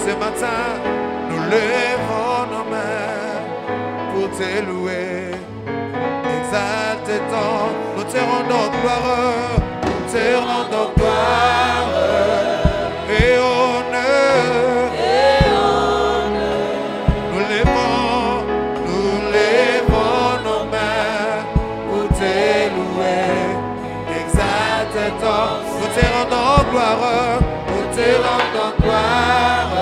Ce matin, nous levons nos mains pour te louer. Exalté-toi, nous te rendons gloire, nous te rendons gloire et honneur. Nous levons nos mains pour te louer. Exalté-toi, nous te rendons gloire, nous te rendons gloire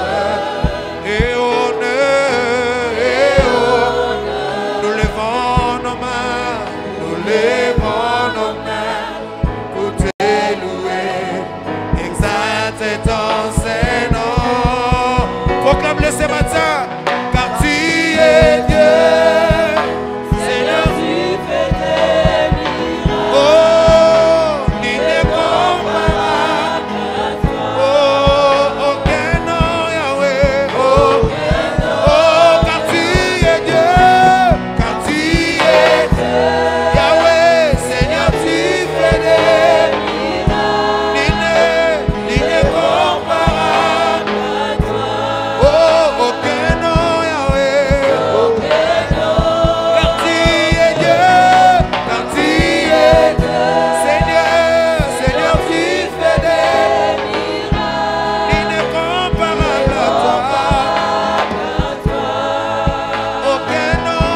et honneur, et honneur. Nous levons nos mains, nous levons nos mains pour te louer. Exalté ton Seigneur. Proclame-le ce matin, car tu es Dieu. Seigneur, tu fais des miracles. Oh, nul n'est comparable à toi. Oh, aucun nom, Yahweh. Oh, car tu es Dieu. Car tu es Dieu. Yahweh, Seigneur, tu fais des miracles. Nul n'est comparable à toi. Oh, aucun nom, Yahweh. Car tu es Dieu. Car tu es Dieu. Seigneur, Seigneur, tu fais des miracles. Nul n'est comparable à toi. Aucun nom,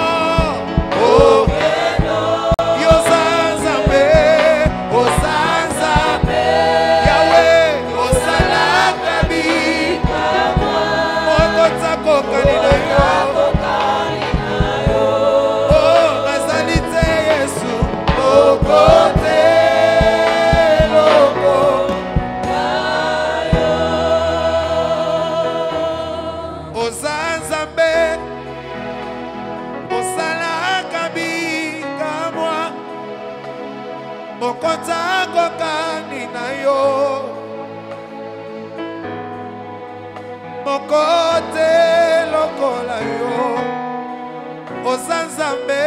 aucun nom. Yosanzambe, Osanzambe, Yahweh, Osalakabi, Mokotako Kalinayo, Oh, Razalite Yesu, Okote Loko, Osanzambe, Osalakabi, Kamwa, Mokotako Kalinayo, Mokote lokola yo, Osanzambe,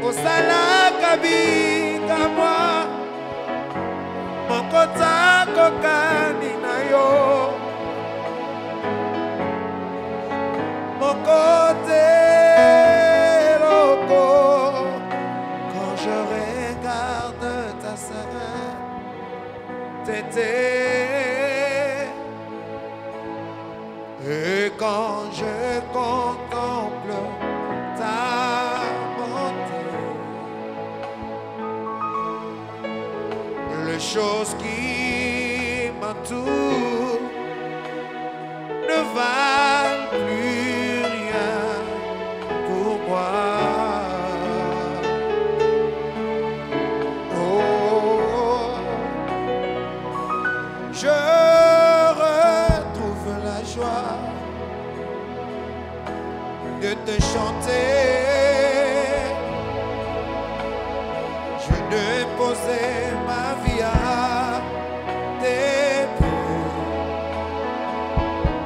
Osalaka bika mwa, Mokota kokani na yo, Mokote loko. Quand je regarde ta sainteté, et quand je contemple ta bonté, les choses qui m'entourent ne valent plus rien pour moi. Oh, je retrouve la joie de te chanter. Je déposais ma vie à tes pieds.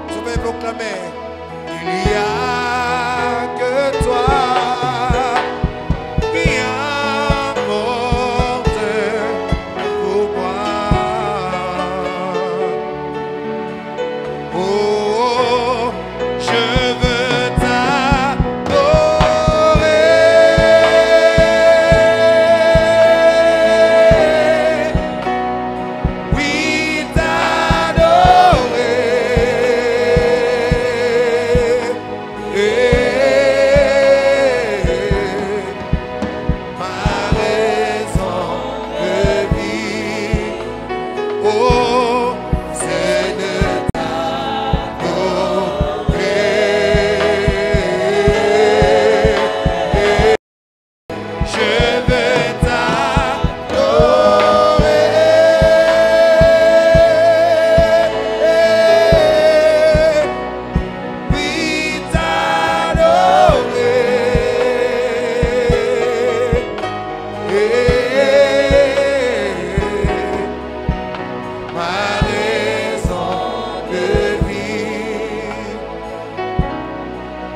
Je vais proclamer, il n'y a que toi qui importe pour moi. Oh, je veux t'adorer. Oui, t'adorer. Ma raison de vivre, oh, c'est de t'adorer. Je veux t'adorer. Oui, t'adorer. Ma raison de vivre,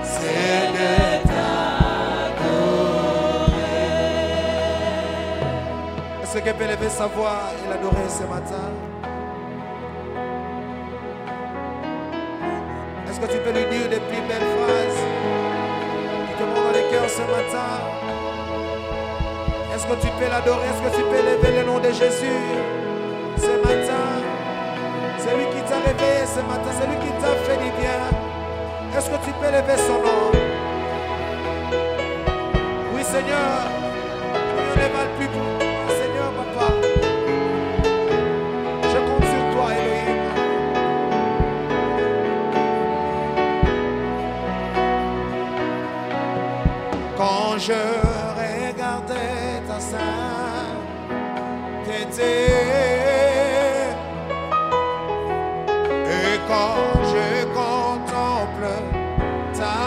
c'est de t'adorer. Est-ce que quelqu'un peut lever sa voix et l'adorer ce matin? Est-ce que tu peux lui dire des plus belles phrases qui te montent dans les cœurs ce matin? Est-ce que tu peux l'adorer? Est-ce que tu peux lever le nom de Jésus ce matin? C'est lui qui t'a réveillé ce matin, c'est lui qui t'a fait du bien. Est-ce que tu peux lever son nom? Oui, Seigneur, rien ne va plus pour moi, Seigneur, papa. Je compte sur toi, Elohim. Quand je regardais ta sainteté, et quand je contemple ta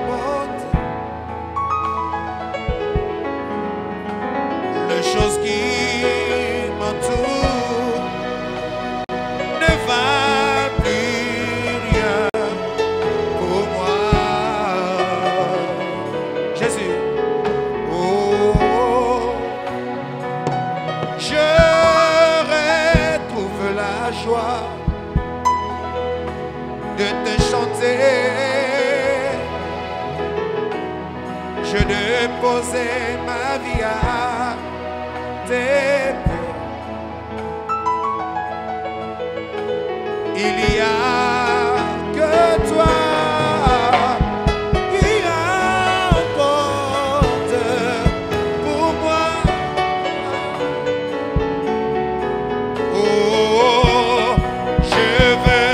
bonté, les choses qui m'entourent ne valent plus rien pour moi. Jésus, oh, je retrouve la joie de te chanter, je déposais ma vie à tes pieds. Il y a que toi qui importe pour moi. Oh, je veux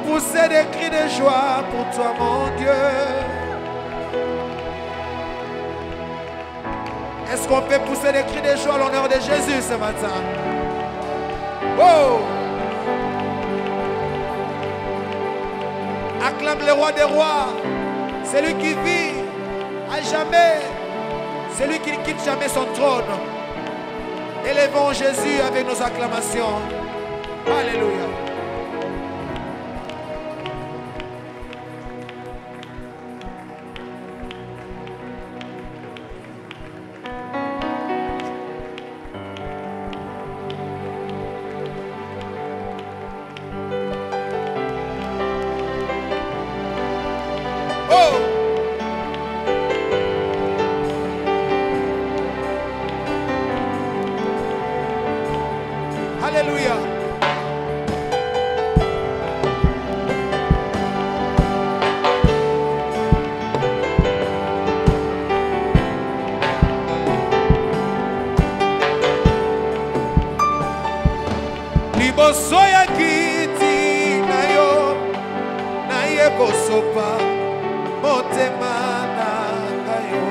pousser des cris de joie pour toi, mon Dieu. Est-ce qu'on peut pousser des cris de joie à l'honneur de Jésus ce matin? Oh! Acclame le roi des rois, celui qui vit à jamais, celui qui ne quitte jamais son trône. Élevons Jésus avec nos acclamations. Alléluia. Oh! Alléluia. liboso ya kiti na yo naye kosopa motema na yo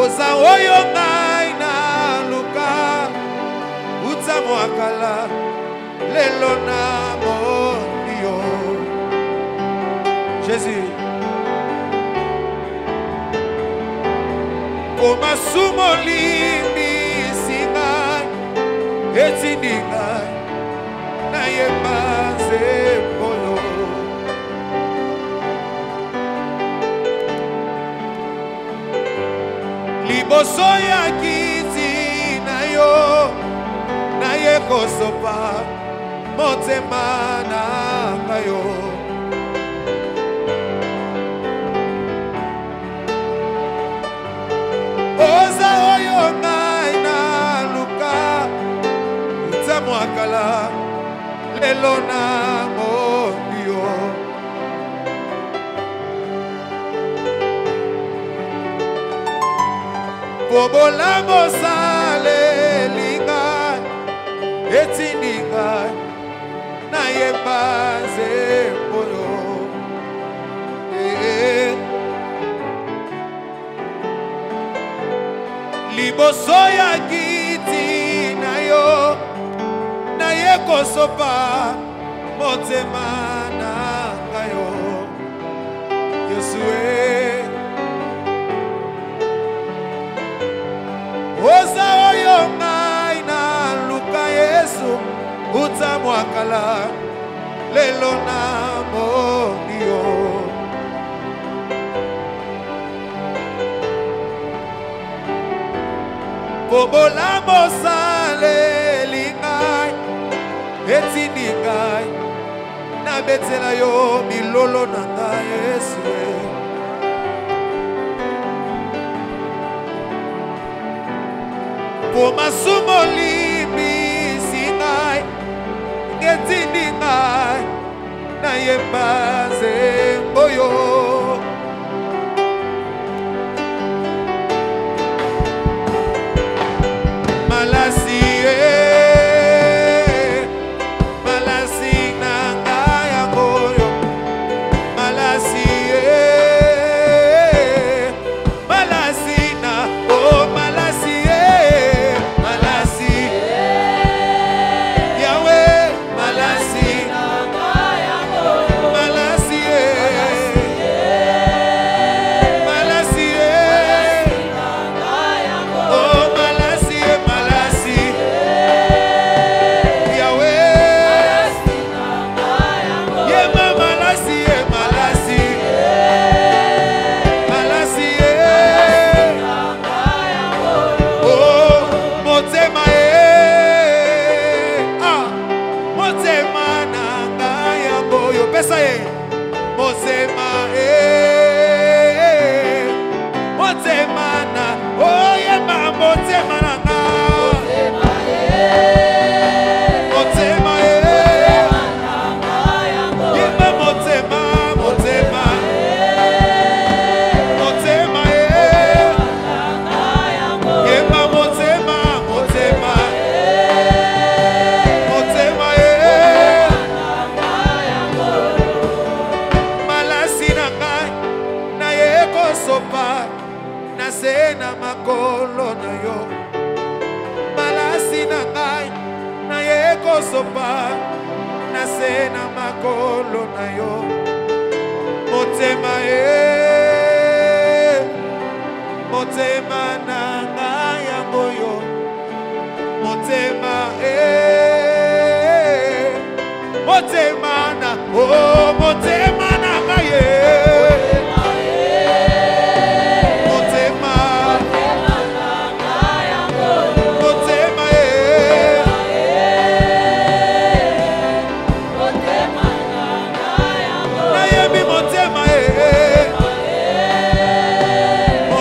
oza oyo ngai na luka uta mwakala lelo na moni yo Jésus Komasumo limbisi ngai etindi ngai nayeba nzembo liboso ya kiti na yo naye kosopa motema na yo oza oyo ngai na luka uta mwakala lelo na moni yo po bolamu osaleli ngai etindi ngai nayeba nzembo yo liboso ya kiti na yo naye kosopa motema na yo Yosue oza oyo ngai na luka Yesu uta mwakala lelo na moni yo po bolamu osaleli ngai etindi ngai nabetela yo milolo na ngai Yesu po masumo limbisi ngai etindi ngai nayeba nzembo yo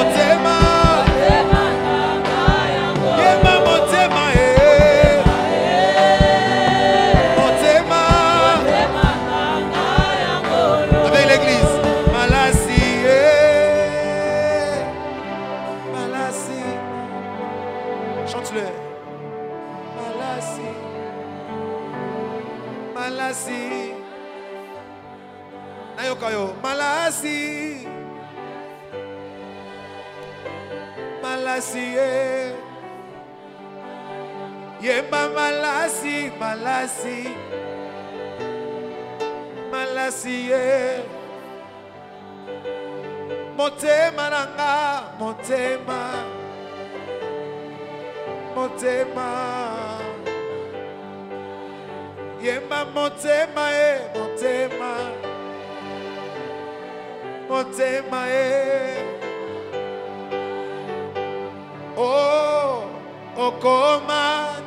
Motema malasi yemba malasi malasi malasi motema nanga motema motema yemba motema motema motema oh okoma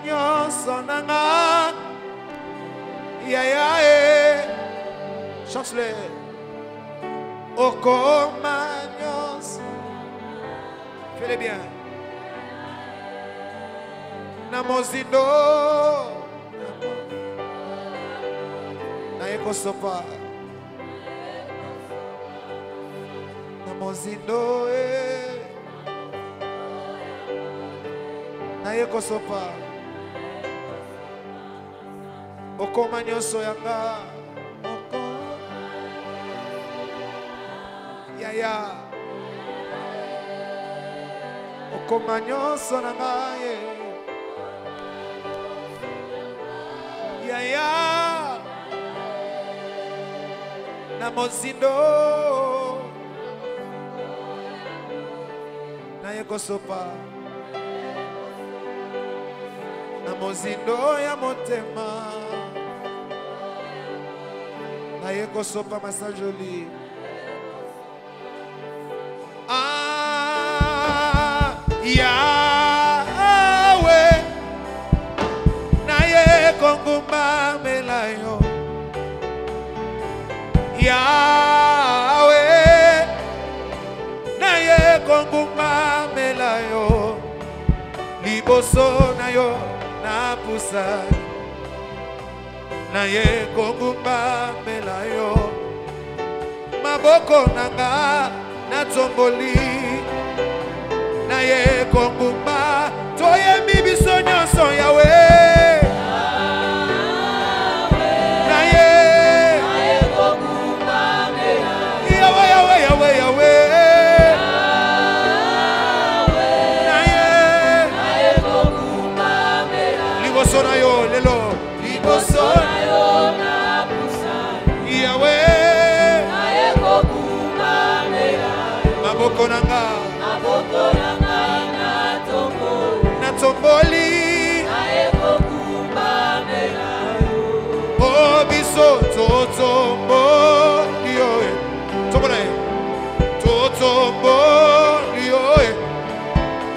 nyonso nanga yaya chante-le okoma nyonso fais-le bien na mozindo na ekosopa na mozindo na ekosopa okoma nyonso yanga yaya okoma nyonso nanga yaya na mozindo na ekosopa na mozindo ya motema na ekosopa masa joli Yahweh na ye konguma melayo Yahweh na ye konguma melayo liboso na yo na pusa na ye konguma melayo maboko nanga na tomboli na ye konguma toyembi biso nyonso Yahweh na ye konguma Yahweh Yahweh Yahweh Yahweh na ye konguma liboso na yo lelo liboso na yo na pusa Yahweh na ye konguma maboko nanga na tomboli oh biso totomboli oe tomona e totomboli oe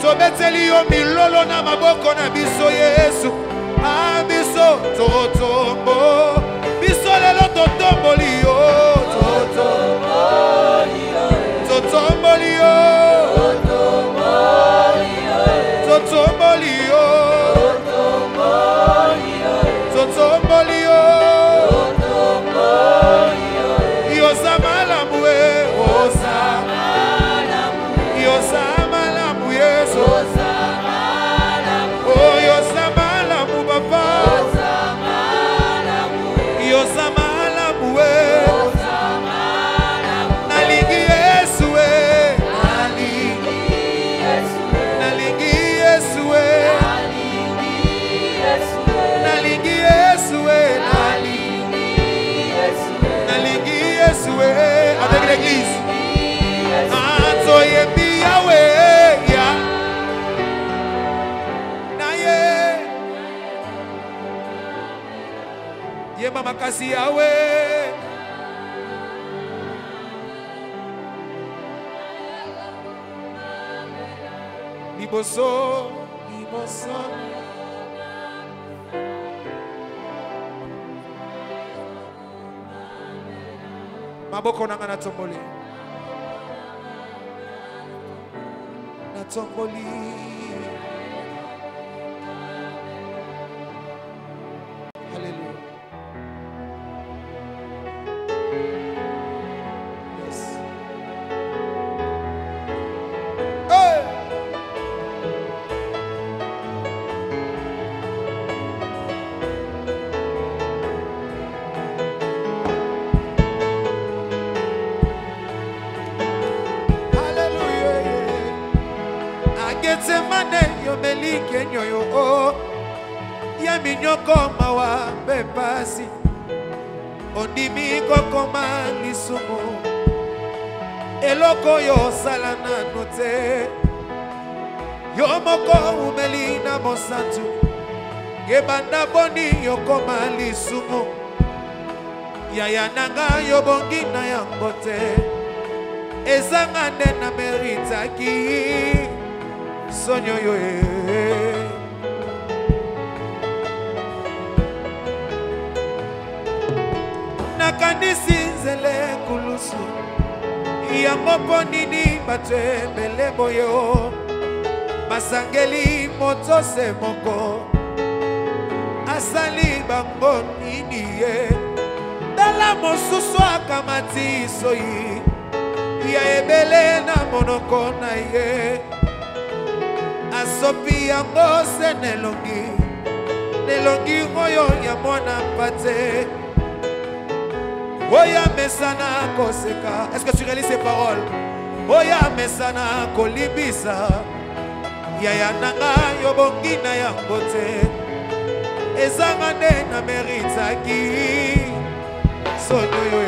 tobeteli yo milolo na maboko na biso Yesu ah biso totombo biso lelo totomboli yo totomboli totomboli yo Totombolio, Totombolio, Yosamalamu, Yosamalamu, Yesu, oh Yosamalamu, Papa, Yosamalamu, Nalingi Yesu, Nalingi Yesu, avec l'église. Antoyebi Yahweh, ya. Naye. Yema makasi Yahweh. Liboso, liboso. Maboko nanga na tomboli. Na tomboli. Hallelujah. Yes. Hey! Getsemane yo melike nyoyo o ya minyoko mawa bepasi ondimi kokoma lisumu eloko yo salana note yo moko umeli na mosantu gebanda boni yo koma lisumu yaya nanga yo bongi na yango te ezanga nde na meritaki sonyo yo nakanisi nzele kulusu yango mpo nini bato ebele boyo basangeli moto se moko asali bango nini ye tala mosusu akamati soyi ya ebele na monoko na ye asopi yango se nelongi oyo ya mwana mpate oya mesana koseka. Est-ce que tu réalises ces paroles? Oya mesana kolibisa yaya nanga yobongi na yango te ezanga nde na meritaki sonyo yo.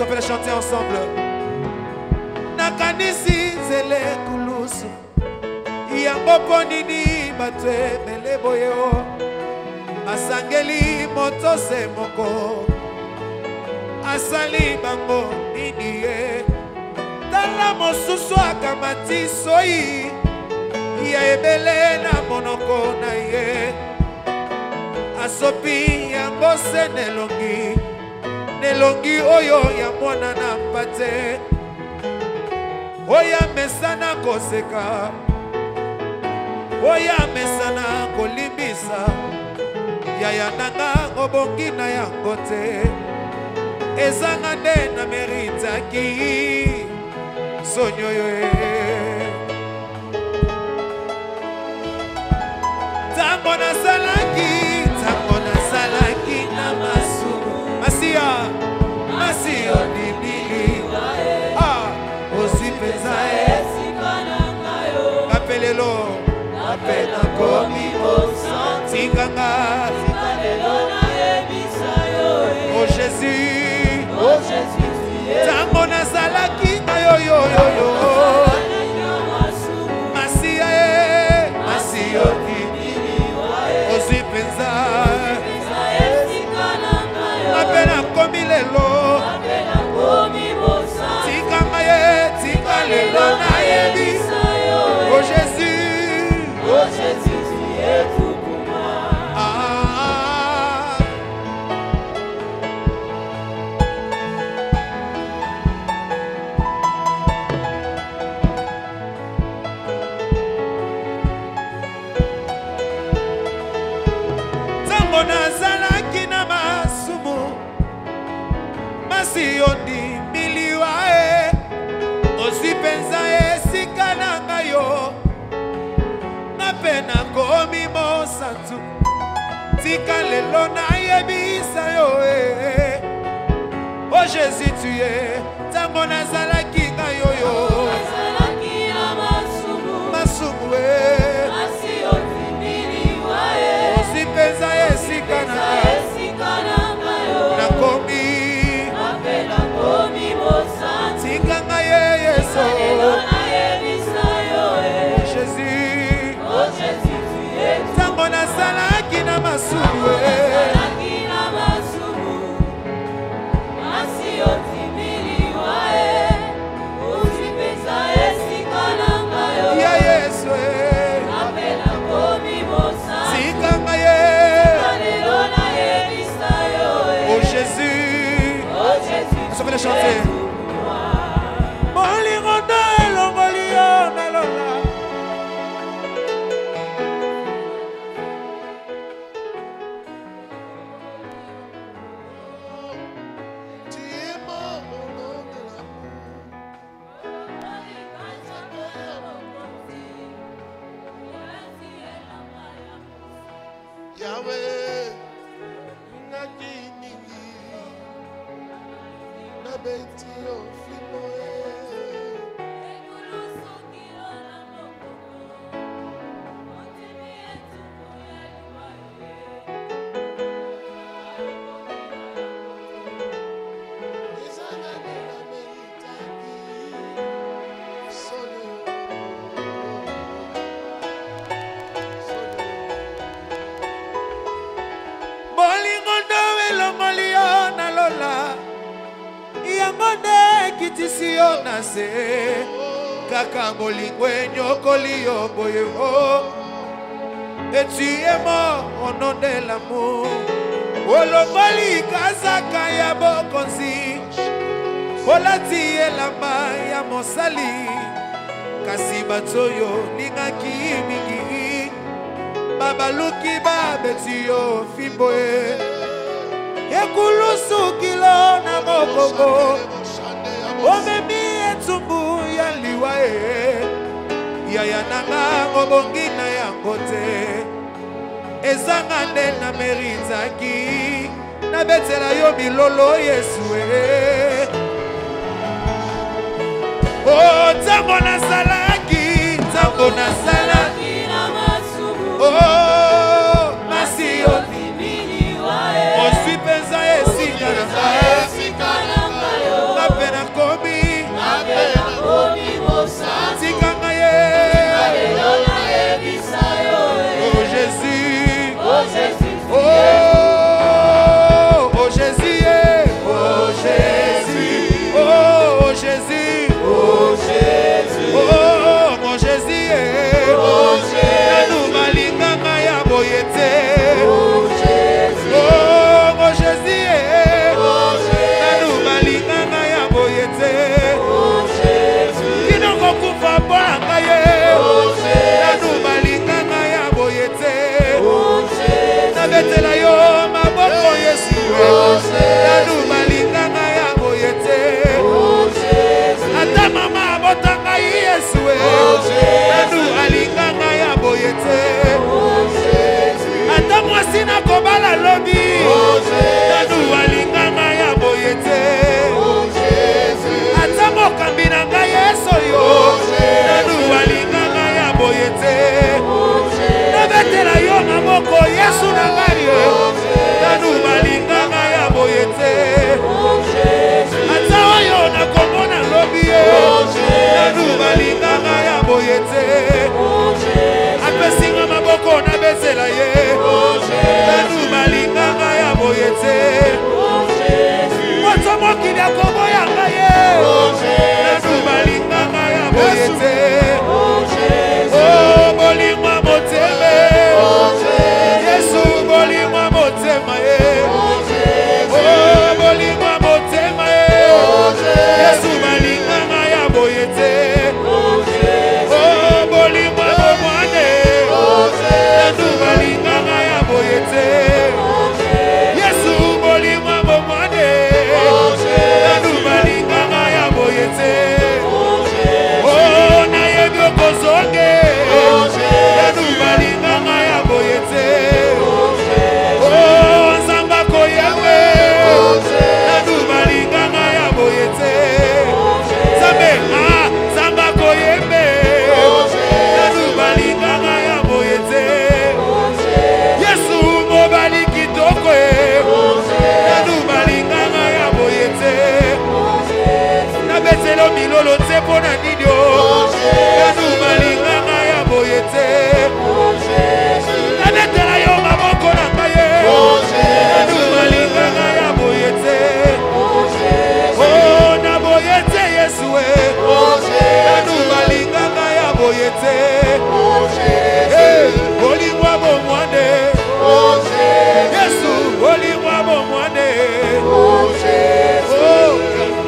On peut les chanter ensemble. Nakanisi zele kulusu yango mpo nini bato ebele boyo asangeli moto se moko asali bango nini ye tala mosusu akamati soyi ya ebele na monoko na ye asopi yango se nelongi oyo ya mwana na mpate oya mesana koseka oya mesana kolimbisa yaya nanga obongi na yango te ezanga nde na meritaki sonyo yo. Tango nasalaki na masumu masiyo dibiliwa osi peza kapelelo apena komi tikanga oh Jésus tango nazalaki na yo masiyo osi penza apena komi lelo tikanga ye tika lelo na yebisa oh Jésus tu es tout pour moi. Tango nazalaki na masumu masiyo ndimbiliwa osi penza esika na ngai yo napena komi mosantu tika lelo na yebisa yo oh Jésus tu es tango nazalaki ngai yo masumu osi penza esika na nakomi tika ngai yeso tango nasalaki na masumu ya yesu tikanga ye oh Jésus on peut les chanter molingondo elongoli yo nalonga Yahweh, Nakinini, Nabeti of Limoe. ekitisi yo na se kaka bolingo enyokoli yo boye o. Et tu es mort au nom de l'amour. Olongoli kazaka ya bokonzi olati elamba ya mosali kasi batoyo lingaki mingi babaluki babeti yo fimbo ekulusu kilo na mokongo omemi etumbu ya liwa yaya nanga ngobongi na yango te ezanga nde na meritaki na betela yo bilolo Yesu oh tango nasalaki na masumu oh masi yo osui penza esika na ngayo napena komi tikanga ye oh Jésus oh Jésus oh Jésus oh Jésus oh Jésus oh Jésus oh mon Jésus oh Jésus nous malinganga ya boyete oh Jésus oh mon Jésus oh Jésus nous malinganga ya boyete oh Jésus kinoko kufa banga ye oh Jésus nous malinganga ya boyete oh Jésus na betela yo maboko Yesu oh Jésus nous malinganga ya boyete oh Jésus ata mama botanga Yesu oh Jésus nous alinganga ya boyete oh Jésus ata mwasi na kobala lobi oh Jésus nous alinganga ya boyete oh Jésus ata mokambi na ngai Yesu yo oh Jésus nous alinganga ya boyete oh Jésus na betela yo maboko Yesu na ngai oh Jésus nous alinganga ya boyete oh Jésus ata oyo na komona lobi oh Jésus nous alinganga ya boyete oh Jésus apesinga maboko na betela ye oh Jésus nous alinganga ya boyete oh Jésus moto mokili akoboya ngaye oh Jésus nous alinganga ya boyete oh Jésus oh bolimwa moteme oh Jésus Yesu bolimwa motema ye oh Jésus oh bolimwa motema ye oh Jésus Yesu malinganga ya boyete oh Jésus oh bolimwa bomwane oh Jésus malinganga ya boyete oh Jésus Yesu bolimwa bomwane oh Jésus malinganga ya boyete oh Jésus oh na yebi okozonge oh Jésus malinganga ya boyete oh Jésus oh nzamba koyewe oh Jésus malinganga ya boyete oh Jésus zambe nzamba koyembe oh Jésus malinganga ya boyete oh Jésus Yesu mobali kitoko oh Jésus malinganga ya boyete oh Jésus na betelo milolo tsepo na nini oh Jésus malinganga ya boyete oh Jésus na betela yo maboko na ngai oh Jésus malinganga ya boyete oh Jésus oh na boyete Yesu oh Jésus malinganga ya boyete oh Jésus olingwa bomwane oh Jésus Yesu olingwa bomwane oh Jésus oh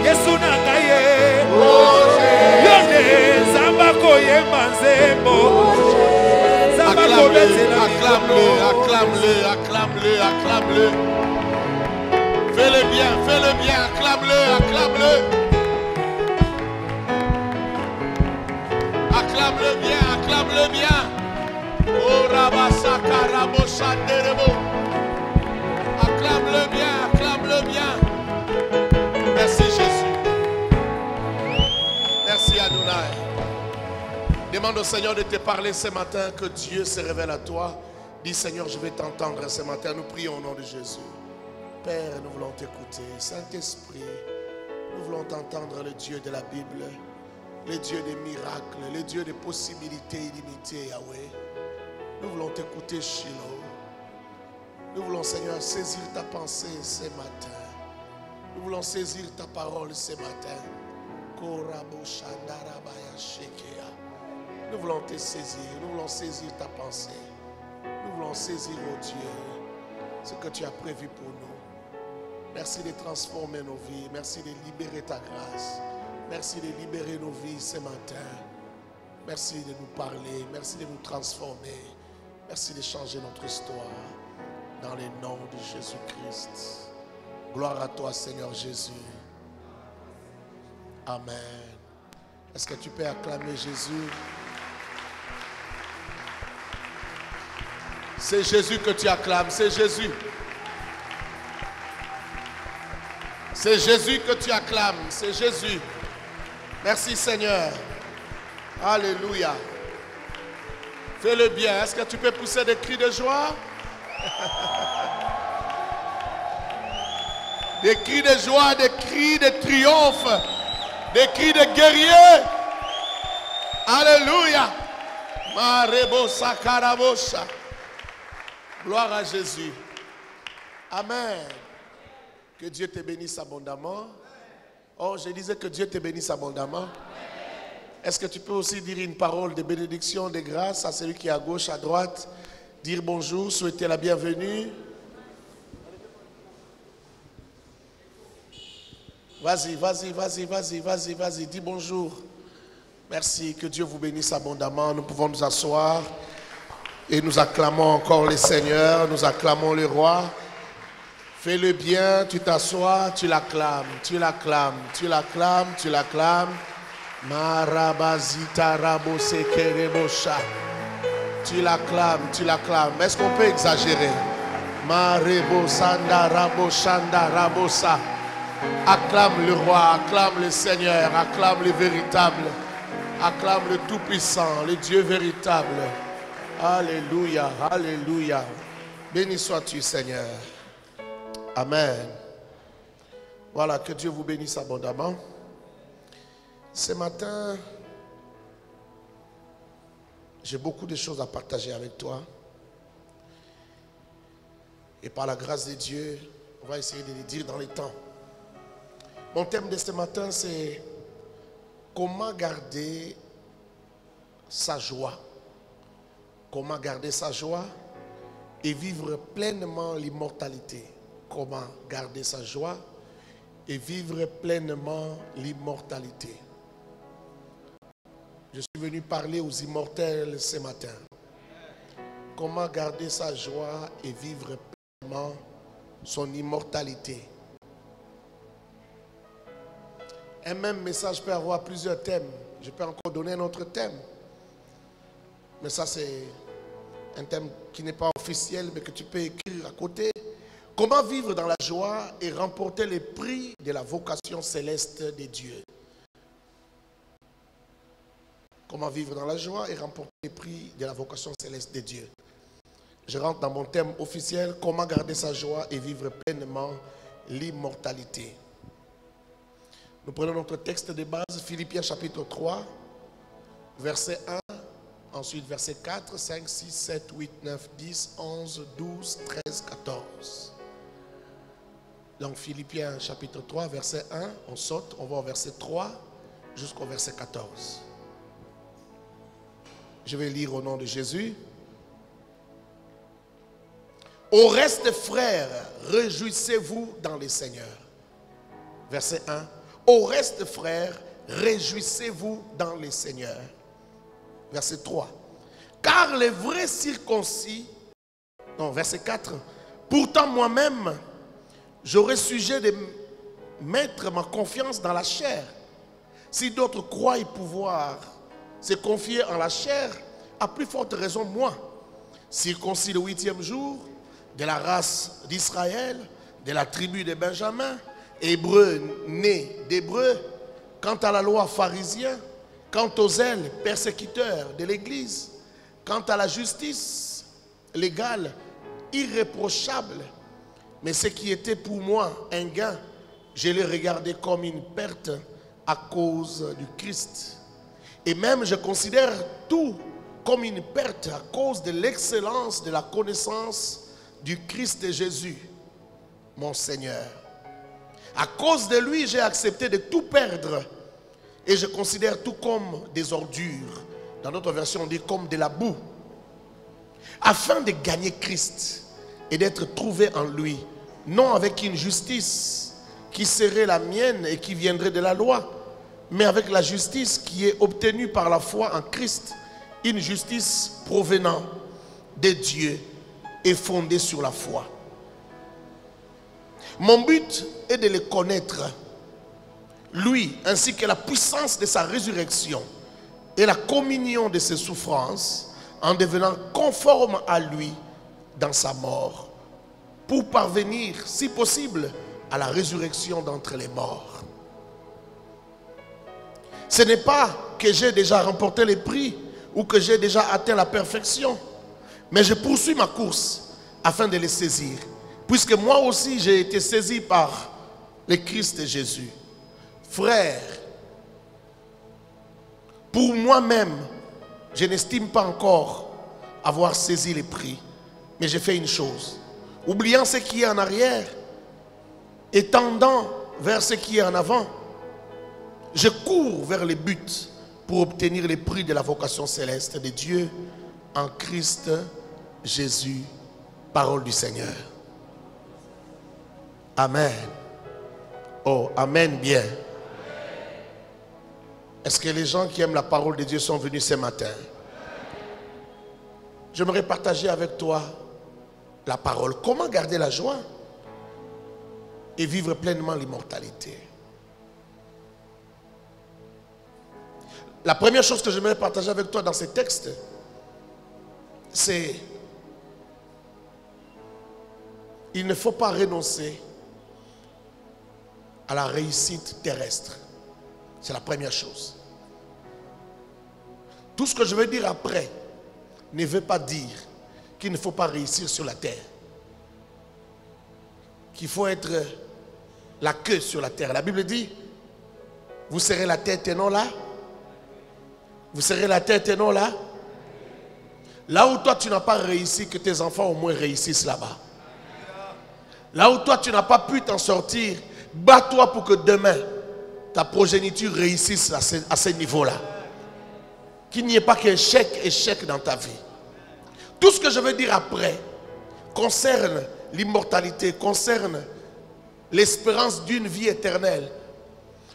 Yesu na ngai oh Jésus yone zamba koyemba nzembo zamba kobetela acclame-le, acclame-le, acclame-le, acclame-le. Fais-le bien, acclame-le, acclame-le. Acclame-le bien, acclame-le bien. Oh Rabasaka Ramoshanderebo. Acclame-le bien. Merci Jésus. Merci Adonai. Demande au Seigneur de te parler ce matin, que Dieu se révèle à toi. Dis Seigneur, je vais t'entendre ce matin. Nous prions au nom de Jésus. Père, nous voulons t'écouter. Saint-Esprit, nous voulons t'entendre, le Dieu de la Bible, le Dieu des miracles, le Dieu des possibilités illimitées, Yahweh. Nous voulons t'écouter, Shiloh. Nous voulons, Seigneur, saisir ta pensée ce matin. Nous voulons saisir ta parole ce matin. Nous voulons te saisir, nous voulons saisir ta pensée. Nous voulons saisir, oh Dieu, ce que tu as prévu pour nous. Merci de transformer nos vies. Merci de libérer ta grâce. Merci de libérer nos vies ce matin. Merci de nous parler. Merci de nous transformer. Merci de changer notre histoire. Dans le nom de Jésus-Christ. Gloire à toi, Seigneur Jésus. Amen. Est-ce que tu peux acclamer Jésus? C'est Jésus que tu acclames. C'est Jésus. C'est Jésus que tu acclames. C'est Jésus. Merci Seigneur. Alléluia. Fais-le bien. Est-ce que tu peux pousser des cris de joie? Des cris de joie, des cris de triomphe, des cris de guerrier. Alléluia. Marebosa karabosa. Gloire à Jésus. Amen. Que Dieu te bénisse abondamment. Oh, je disais que Dieu te bénisse abondamment. Est-ce que tu peux aussi dire une parole de bénédiction, de grâce à celui qui est à gauche, à droite? Dire bonjour, souhaiter la bienvenue. Vas-y, vas-y, vas-y, vas-y, vas-y, vas-y, dis bonjour. Merci, que Dieu vous bénisse abondamment. Nous pouvons nous asseoir et nous acclamons encore le Seigneur, nous acclamons le Roi. Fais-le bien, tu t'assois, tu l'acclames, tu l'acclames, tu l'acclames, tu l'acclames. Marabazita rabose kerebosha. Tu l'acclames, tu l'acclames. Est-ce qu'on peut exagérer? Marebosanda raboshanda rabosa. Acclame le Roi, acclame le Seigneur, acclame le véritable, acclame le Tout-Puissant, le Dieu véritable. Alléluia, alléluia. Béni sois-tu, Seigneur. Amen. Voilà, que Dieu vous bénisse abondamment. Ce matin, j'ai beaucoup de choses à partager avec toi. Et par la grâce de Dieu, on va essayer de les dire dans les temps. Mon thème de ce matin, c'est comment garder sa joie. Comment garder sa joie et vivre pleinement l'immortalité. Comment garder sa joie et vivre pleinement l'immortalité. Je suis venu parler aux immortels ce matin. Comment garder sa joie et vivre pleinement son immortalité. Un même message peut avoir plusieurs thèmes. Je peux encore donner un autre thème. Mais ça, c'est un thème qui n'est pas officiel, mais que tu peux écrire à côté. Comment vivre dans la joie et remporter les prix de la vocation céleste de Dieu. Comment vivre dans la joie et remporter les prix de la vocation céleste de Dieu. Je rentre dans mon thème officiel. Comment garder sa joie et vivre pleinement l'immortalité. Nous prenons notre texte de base, Philippiens chapitre 3, verset 1, ensuite verset 4, 5, 6, 7, 8, 9, 10, 11, 12, 13, 14. Donc Philippiens chapitre 3, verset 1, on saute, on va au verset 3 jusqu'au verset 14. Je vais lire au nom de Jésus. Au reste, frères, réjouissez-vous dans le Seigneur. Verset 1. Au reste, frères, réjouissez-vous dans le Seigneur. Verset 3. Car les vrais circoncis, non, verset 4. Pourtant moi-même, j'aurais sujet de mettre ma confiance dans la chair. Si d'autres croient pouvoir se confier en la chair, à plus forte raison moi, circoncis le 8e jour, de la race d'Israël, de la tribu de Benjamin, hébreu né d'hébreu, quant à la loi pharisien, quant aux zèles persécuteurs de l'Église, quant à la justice légale irréprochable, mais ce qui était pour moi un gain, je l'ai regardé comme une perte à cause du Christ. Et même je considère tout comme une perte à cause de l'excellence de la connaissance du Christ Jésus, mon Seigneur. À cause de lui, j'ai accepté de tout perdre et je considère tout comme des ordures. Dans notre version, on dit comme de la boue. Afin de gagner Christ et d'être trouvé en lui, non avec une justice qui serait la mienne et qui viendrait de la loi, mais avec la justice qui est obtenue par la foi en Christ, une justice provenant de Dieu et fondée sur la foi. Mon but est de le connaître, lui, ainsi que la puissance de sa résurrection et la communion de ses souffrances, en devenant conforme à lui dans sa mort, pour parvenir, si possible, à la résurrection d'entre les morts. Ce n'est pas que j'ai déjà remporté les prix ou que j'ai déjà atteint la perfection, mais je poursuis ma course afin de les saisir, puisque moi aussi j'ai été saisi par le Christ Jésus. Frère, pour moi-même, je n'estime pas encore avoir saisi les prix, mais j'ai fait une chose, oubliant ce qui est en arrière et tendant vers ce qui est en avant, je cours vers le but pour obtenir les prix de la vocation céleste de Dieu en Christ Jésus. Parole du Seigneur. Amen. Oh, amen bien. Est-ce que les gens qui aiment la parole de Dieu sont venus ce matin? J'aimerais partager avec toi la parole. Comment garder la joie et vivre pleinement l'immortalité? La première chose que j'aimerais partager avec toi dans ces textes, c'est il ne faut pas renoncer à la réussite terrestre. C'est la première chose. Tout ce que je vais dire après ne veut pas dire qu'il ne faut pas réussir sur la terre. Qu'il faut être la queue sur la terre. La Bible dit, vous serez la tête et non là. Vous serez la tête et non là. Là où toi tu n'as pas réussi, que tes enfants au moins réussissent là-bas. Là où toi tu n'as pas pu t'en sortir, bats-toi pour que demain ta progéniture réussisse à ce niveau-là. Qu'il n'y ait pas qu'échec dans ta vie. Tout ce que je veux dire après concerne l'immortalité, concerne l'espérance d'une vie éternelle.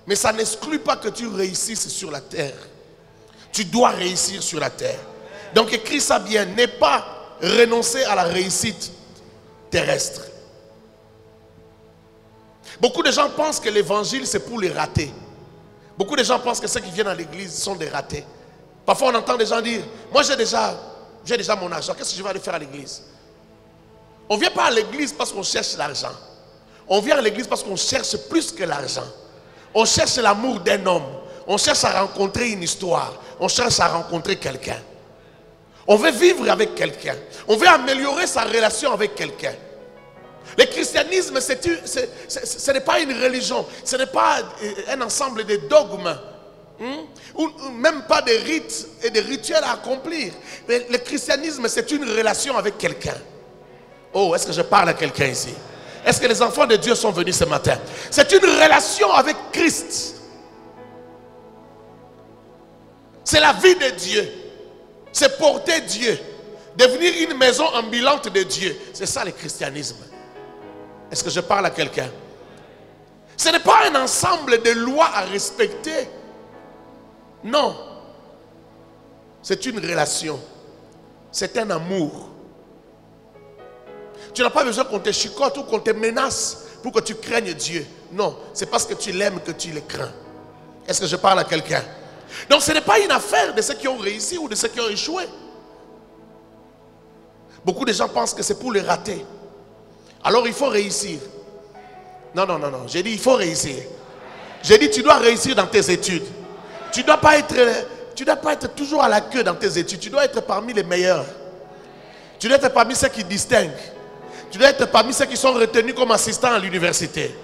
Mais ça n'exclut pas que tu réussisses sur la terre. Tu dois réussir sur la terre. Donc écris ça bien, n'est pas renoncer à la réussite terrestre. Beaucoup de gens pensent que l'évangile c'est pour les ratés. Beaucoup de gens pensent que ceux qui viennent à l'église sont des ratés. Parfois on entend des gens dire, moi j'ai déjà mon argent, qu'est-ce que je vais aller faire à l'église? On ne vient pas à l'église parce qu'on cherche l'argent. On vient à l'église parce qu'on cherche plus que l'argent. On cherche l'amour d'un homme. On cherche à rencontrer une histoire. On cherche à rencontrer quelqu'un. On veut vivre avec quelqu'un. On veut améliorer sa relation avec quelqu'un. Le christianisme, ce n'est pas une religion. Ce n'est pas un ensemble de dogmes. Ou même pas de rites et de rituels à accomplir. Mais le christianisme, c'est une relation avec quelqu'un. Oh, est-ce que je parle à quelqu'un ici? Est-ce que les enfants de Dieu sont venus ce matin? C'est une relation avec Christ. C'est la vie de Dieu. C'est porter Dieu. Devenir une maison ambulante de Dieu. C'est ça le christianisme. Est-ce que je parle à quelqu'un? Ce n'est pas un ensemble de lois à respecter. Non. C'est une relation. C'est un amour. Tu n'as pas besoin qu'on te chicote ou qu'on te menace pour que tu craignes Dieu. Non, c'est parce que tu l'aimes que tu le crains. Est-ce que je parle à quelqu'un? Donc ce n'est pas une affaire de ceux qui ont réussi ou de ceux qui ont échoué. Beaucoup de gens pensent que c'est pour les rater. Alors il faut réussir. Non, non, non, non. J'ai dit il faut réussir. J'ai dit tu dois réussir dans tes études. Tu ne dois pas être toujours à la queue dans tes études. Tu dois être parmi les meilleurs. Tu dois être parmi ceux qui distinguent. Tu dois être parmi ceux qui sont retenus comme assistants à l'université.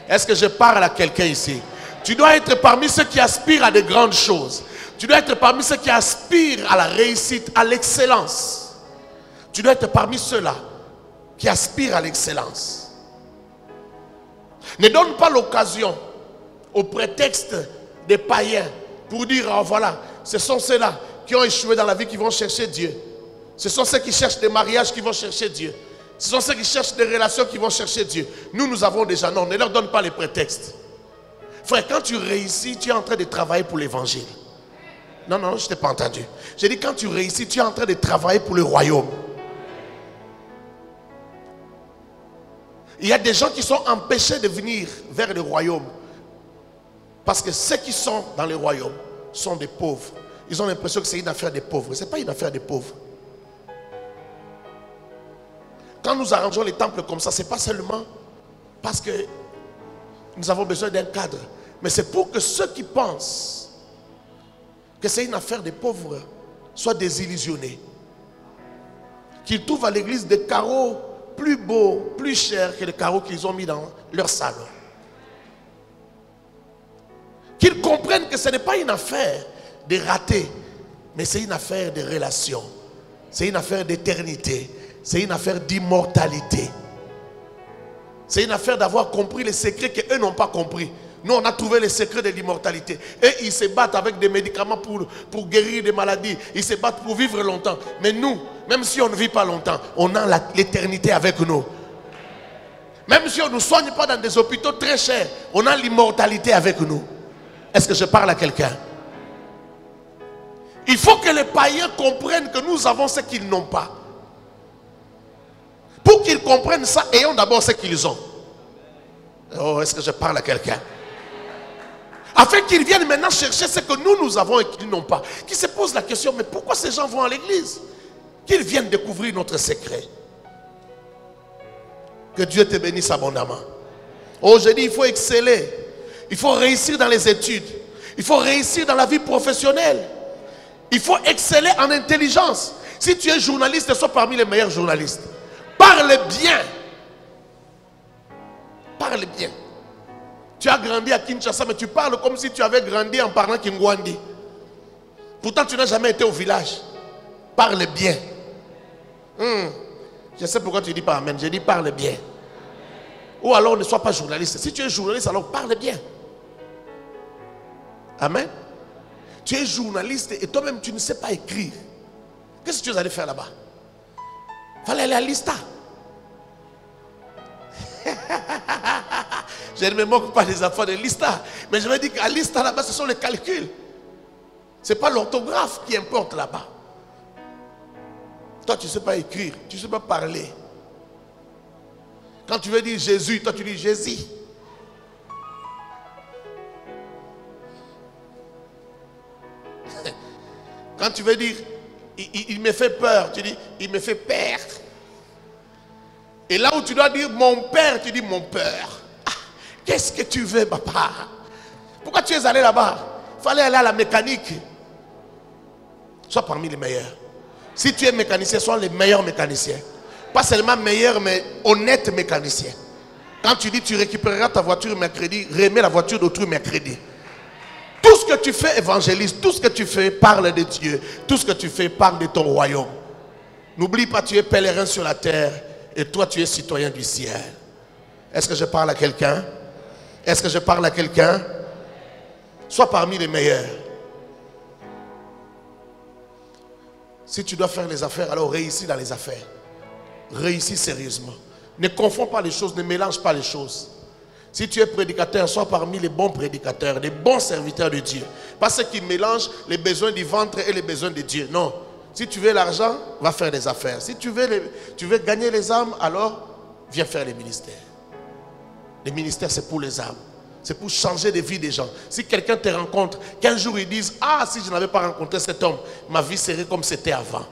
Est-ce que je parle à quelqu'un ici? Tu dois être parmi ceux qui aspirent à de grandes choses. Tu dois être parmi ceux qui aspirent à la réussite, à l'excellence. Tu dois être parmi ceux-là qui aspirent à l'excellence. Ne donne pas l'occasion, au prétexte des païens pour dire, oh, voilà, ce sont ceux-là qui ont échoué dans la vie qui vont chercher Dieu. Ce sont ceux qui cherchent des mariages qui vont chercher Dieu. Ce sont ceux qui cherchent des relations qui vont chercher Dieu. Nous avons déjà, non, ne leur donne pas les prétextes. Frère, quand tu réussis, tu es en train de travailler pour l'évangile. Non, non, je ne t'ai pas entendu. J'ai dit, quand tu réussis, tu es en train de travailler pour le royaume. Il y a des gens qui sont empêchés de venir vers le royaume. Parce que ceux qui sont dans le royaume sont des pauvres. Ils ont l'impression que c'est une affaire des pauvres. Ce n'est pas une affaire des pauvres. Quand nous arrangeons les temples comme ça, ce n'est pas seulement parce que nous avons besoin d'un cadre. Mais c'est pour que ceux qui pensent que c'est une affaire des pauvres soient désillusionnés. Qu'ils trouvent à l'église des carreaux plus beaux, plus chers que les carreaux qu'ils ont mis dans leur salon. Qu'ils comprennent que ce n'est pas une affaire de rater, mais c'est une affaire de relation. C'est une affaire d'éternité. C'est une affaire d'immortalité. C'est une affaire d'avoir compris les secrets qu'eux n'ont pas compris. Nous, on a trouvé les secrets de l'immortalité. Et ils se battent avec des médicaments pour guérir des maladies. Ils se battent pour vivre longtemps. Mais nous, même si on ne vit pas longtemps, on a l'éternité avec nous. Même si on ne nous soigne pas dans des hôpitaux très chers, on a l'immortalité avec nous. Est-ce que je parle à quelqu'un? Il faut que les païens comprennent que nous avons ce qu'ils n'ont pas. Pour qu'ils comprennent ça, ayons d'abord ce qu'ils ont. Oh, est-ce que je parle à quelqu'un? Afin qu'ils viennent maintenant chercher ce que nous avons et qu'ils n'ont pas. Qui se posent la question, mais pourquoi ces gens vont à l'église? Qu'ils viennent découvrir notre secret. Que Dieu te bénisse abondamment. Oh, je dis, il faut exceller. Il faut réussir dans les études. Il faut réussir dans la vie professionnelle. Il faut exceller en intelligence. Si tu es journaliste, sois parmi les meilleurs journalistes. Parle bien. Parle bien. Tu as grandi à Kinshasa, mais tu parles comme si tu avais grandi en parlant Kingwandi. Pourtant, tu n'as jamais été au village. Parle bien. Je sais pourquoi tu dis pas amen. Je dis parle bien. Ou alors ne sois pas journaliste. Si tu es journaliste, alors parle bien. Amen. Tu es journaliste et toi-même tu ne sais pas écrire. Qu'est-ce que tu es allé faire là-bas? Fallait aller à l'ISTA. Je ne me moque pas des enfants de l'ISTA. Mais je vais dire qu'à l'ISTA là-bas, ce sont les calculs. Ce n'est pas l'orthographe qui importe là-bas. Toi, tu ne sais pas écrire. Tu ne sais pas parler. Quand tu veux dire Jésus, toi tu dis Jésus. Quand tu veux dire il me fait peur, tu dis il me fait peur. Et là où tu dois dire mon père, tu dis mon père. Ah, qu'est-ce que tu veux, papa? Pourquoi tu es allé là-bas? Il fallait aller à la mécanique. Sois parmi les meilleurs. Si tu es mécanicien, sois les meilleurs mécaniciens. Pas seulement meilleurs, mais honnêtes mécaniciens. Quand tu dis tu récupéreras ta voiture mercredi, remets la voiture d'autrui mercredi. Tout ce que tu fais évangélise, tout ce que tu fais parle de Dieu, tout ce que tu fais parle de ton royaume. N'oublie pas, tu es pèlerin sur la terre et toi tu es citoyen du ciel. Est-ce que je parle à quelqu'un? Est-ce que je parle à quelqu'un? Sois parmi les meilleurs. Si tu dois faire les affaires, alors réussis dans les affaires. Réussis sérieusement. Ne confonds pas les choses, ne mélange pas les choses. Si tu es prédicateur, sois parmi les bons prédicateurs, les bons serviteurs de Dieu. Pas ceux qui mélangent les besoins du ventre et les besoins de Dieu. Non. Si tu veux l'argent, va faire des affaires. Si tu veux gagner les âmes, alors viens faire les ministères. Les ministères, c'est pour les âmes. C'est pour changer les vies des gens. Si quelqu'un te rencontre, qu'un jour ils disent, ah, si je n'avais pas rencontré cet homme, ma vie serait comme c'était avant.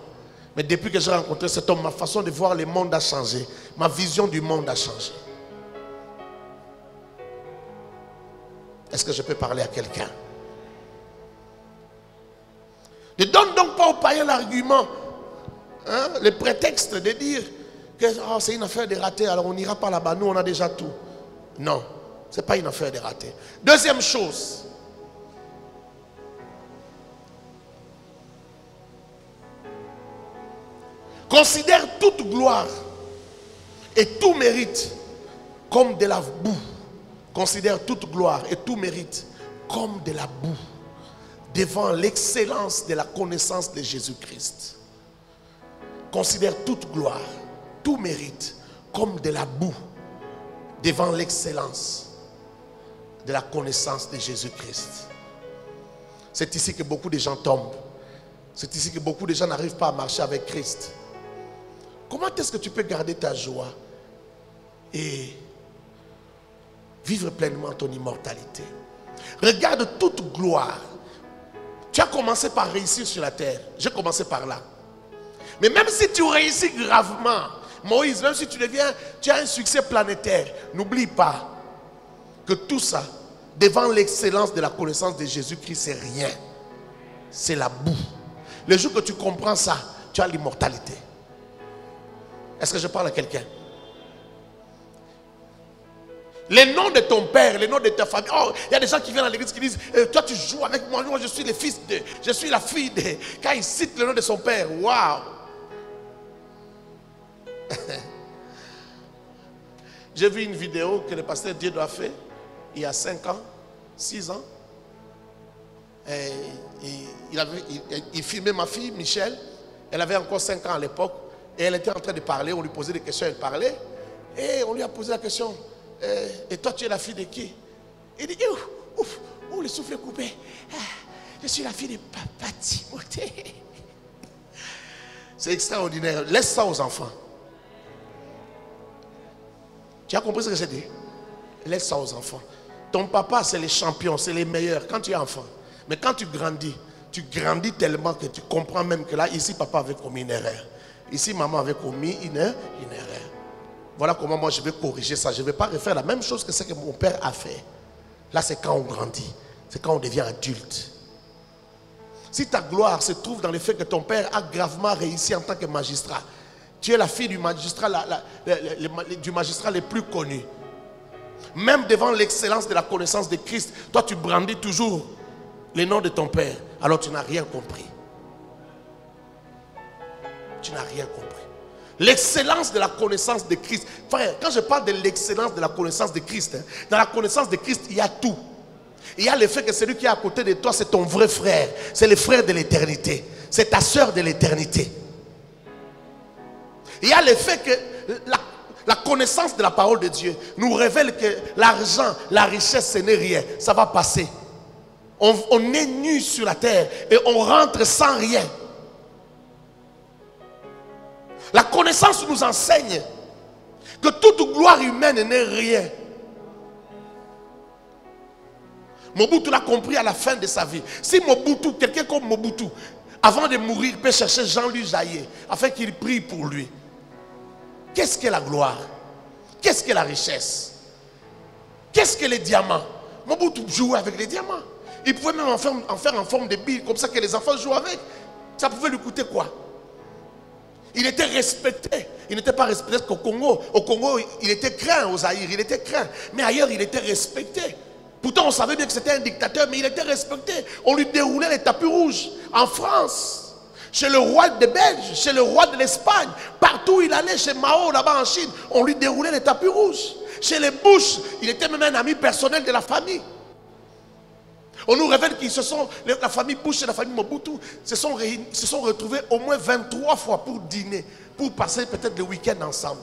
Mais depuis que j'ai rencontré cet homme, ma façon de voir le monde a changé. Ma vision du monde a changé. Est-ce que je peux parler à quelqu'un? Ne donne donc pas aux païens l'argument, le prétexte de dire que oh, c'est une affaire de raté, alors on n'ira pas là-bas, nous on a déjà tout. Non, ce n'est pas une affaire de raté. Deuxième chose, considère toute gloire et tout mérite comme de la boue. Considère toute gloire et tout mérite comme de la boue devant l'excellence de la connaissance de Jésus-Christ. Considère toute gloire, tout mérite comme de la boue devant l'excellence de la connaissance de Jésus-Christ. C'est ici que beaucoup de gens tombent. C'est ici que beaucoup de gens n'arrivent pas à marcher avec Christ. Comment est-ce que tu peux garder ta joie et vivre pleinement ton immortalité? Regarde toute gloire. Tu as commencé par réussir sur la terre. J'ai commencé par là. Mais même si tu réussis gravement, Moïse, même si tu as un succès planétaire, n'oublie pas que tout ça, devant l'excellence de la connaissance de Jésus-Christ, c'est rien. C'est la boue. Le jour que tu comprends ça, tu as l'immortalité. Est-ce que je parle à quelqu'un? Les noms de ton père, les noms de ta famille. Oh, il y a des gens qui viennent à l'église qui disent toi tu joues avec moi, moi je suis le fils de, je suis la fille de. Quand il cite le nom de son père, waouh! J'ai vu une vidéo que le pasteur Dieu a fait il y a 5 ans, 6 ans. Et il filmait ma fille, Michel. Elle avait encore 5 ans à l'époque. Et elle était en train de parler. On lui posait des questions, elle parlait. Et on lui a posé la question. Et toi, tu es la fille de qui? Il dit, ouf, le souffle est coupé. Je suis la fille de Papa Timothée. C'est extraordinaire. Laisse ça aux enfants. Tu as compris ce que j'ai dit? Laisse ça aux enfants. Ton papa, c'est les champions, c'est les meilleurs quand tu es enfant. Mais quand tu grandis tellement que tu comprends même que là, ici, papa avait commis une erreur. Ici, maman avait commis une erreur. Voilà comment moi je vais corriger ça. Je ne vais pas refaire la même chose que ce que mon père a fait. Là, c'est quand on grandit. C'est quand on devient adulte. Si ta gloire se trouve dans le fait que ton père a gravement réussi en tant que magistrat, tu es la fille du magistrat, du magistrat le plus connu. Même devant l'excellence de la connaissance de Christ, toi tu brandis toujours le nom de ton père. Alors tu n'as rien compris. Tu n'as rien compris. L'excellence de la connaissance de Christ. Frère, quand je parle de l'excellence de la connaissance de Christ, dans la connaissance de Christ, il y a tout. Il y a le fait que celui qui est à côté de toi, c'est ton vrai frère. C'est le frère de l'éternité. C'est ta soeur de l'éternité. Il y a le fait que la connaissance de la parole de Dieu nous révèle que l'argent, la richesse, ce n'est rien. Ça va passer. On est nu sur la terre et on rentre sans rien. La connaissance nous enseigne que toute gloire humaine n'est rien. Mobutu l'a compris à la fin de sa vie. Si Mobutu, quelqu'un comme Mobutu, avant de mourir, peut chercher Jean-Louis Jaillet afin qu'il prie pour lui. Qu'est-ce que la gloire? Qu'est-ce que la richesse? Qu'est-ce que les diamants? Mobutu jouait avec les diamants. Il pouvait même en faire en forme de billes, comme ça que les enfants jouent avec. Ça pouvait lui coûter quoi? Il était respecté. Il n'était pas respecté qu'au Congo. Au Congo, il était craint, au Zaïre, il était craint. Mais ailleurs, il était respecté. Pourtant, on savait bien que c'était un dictateur, mais il était respecté. On lui déroulait les tapis rouges. En France, chez le roi des Belges, chez le roi de l'Espagne, partout où il allait, chez Mao, là-bas en Chine, on lui déroulait les tapis rouges. Chez les Bush, il était même un ami personnel de la famille. On nous révèle qu'ils la famille Bush et la famille Mobutu se sont retrouvés au moins 23 fois pour dîner, pour passer peut-être le week-end ensemble.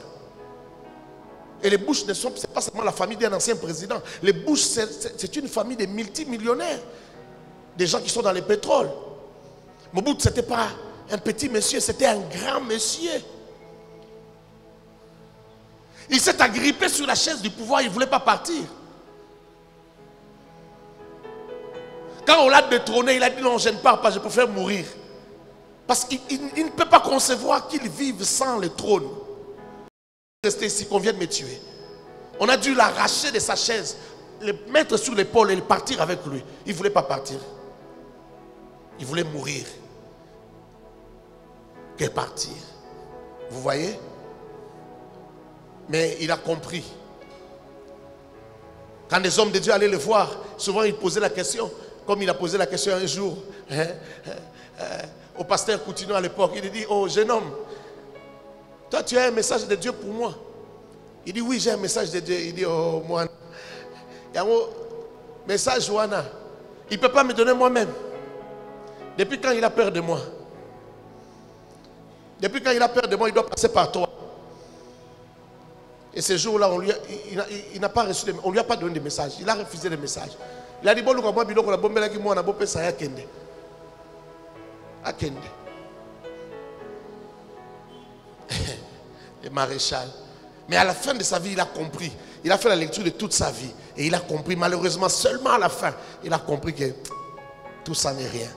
Et les Bush ne sont pas seulement la famille d'un ancien président. Les Bush, c'est une famille de multimillionnaires. Des gens qui sont dans le pétrole. Mobutu, ce n'était pas un petit monsieur, c'était un grand monsieur. Il s'est agrippé sur la chaise du pouvoir, il ne voulait pas partir. Quand on l'a détrôné, il a dit non, je ne pars pas, je préfère mourir. Parce qu'il ne peut pas concevoir qu'il vive sans le trône. Rester ici, qu'on vienne me tuer. On a dû l'arracher de sa chaise, le mettre sur l'épaule et partir avec lui. Il ne voulait pas partir. Il voulait mourir. Que partir. Vous voyez? Mais il a compris. Quand les hommes de Dieu allaient le voir, souvent il posait la question. Comme il a posé la question un jour au pasteur Coutinho à l'époque, il dit, oh jeune homme, toi tu as un message de Dieu pour moi? Il dit, oui, j'ai un message de Dieu. Il dit, oh moi, il y a un message Wana. Il ne peut pas me donner moi-même. Depuis quand il a peur de moi? Depuis quand il a peur de moi, il doit passer par toi. Et ce jour-là, il n'a pas reçu on ne lui a pas donné de message. Il a refusé les messages. Il a dit, bon, moi, biloko la bombe là qui moi na bombe ça ya kende. A kende. Le maréchal. Mais à la fin de sa vie, il a compris. Il a fait la lecture de toute sa vie. Et il a compris, malheureusement, seulement à la fin, il a compris que tout ça n'est rien.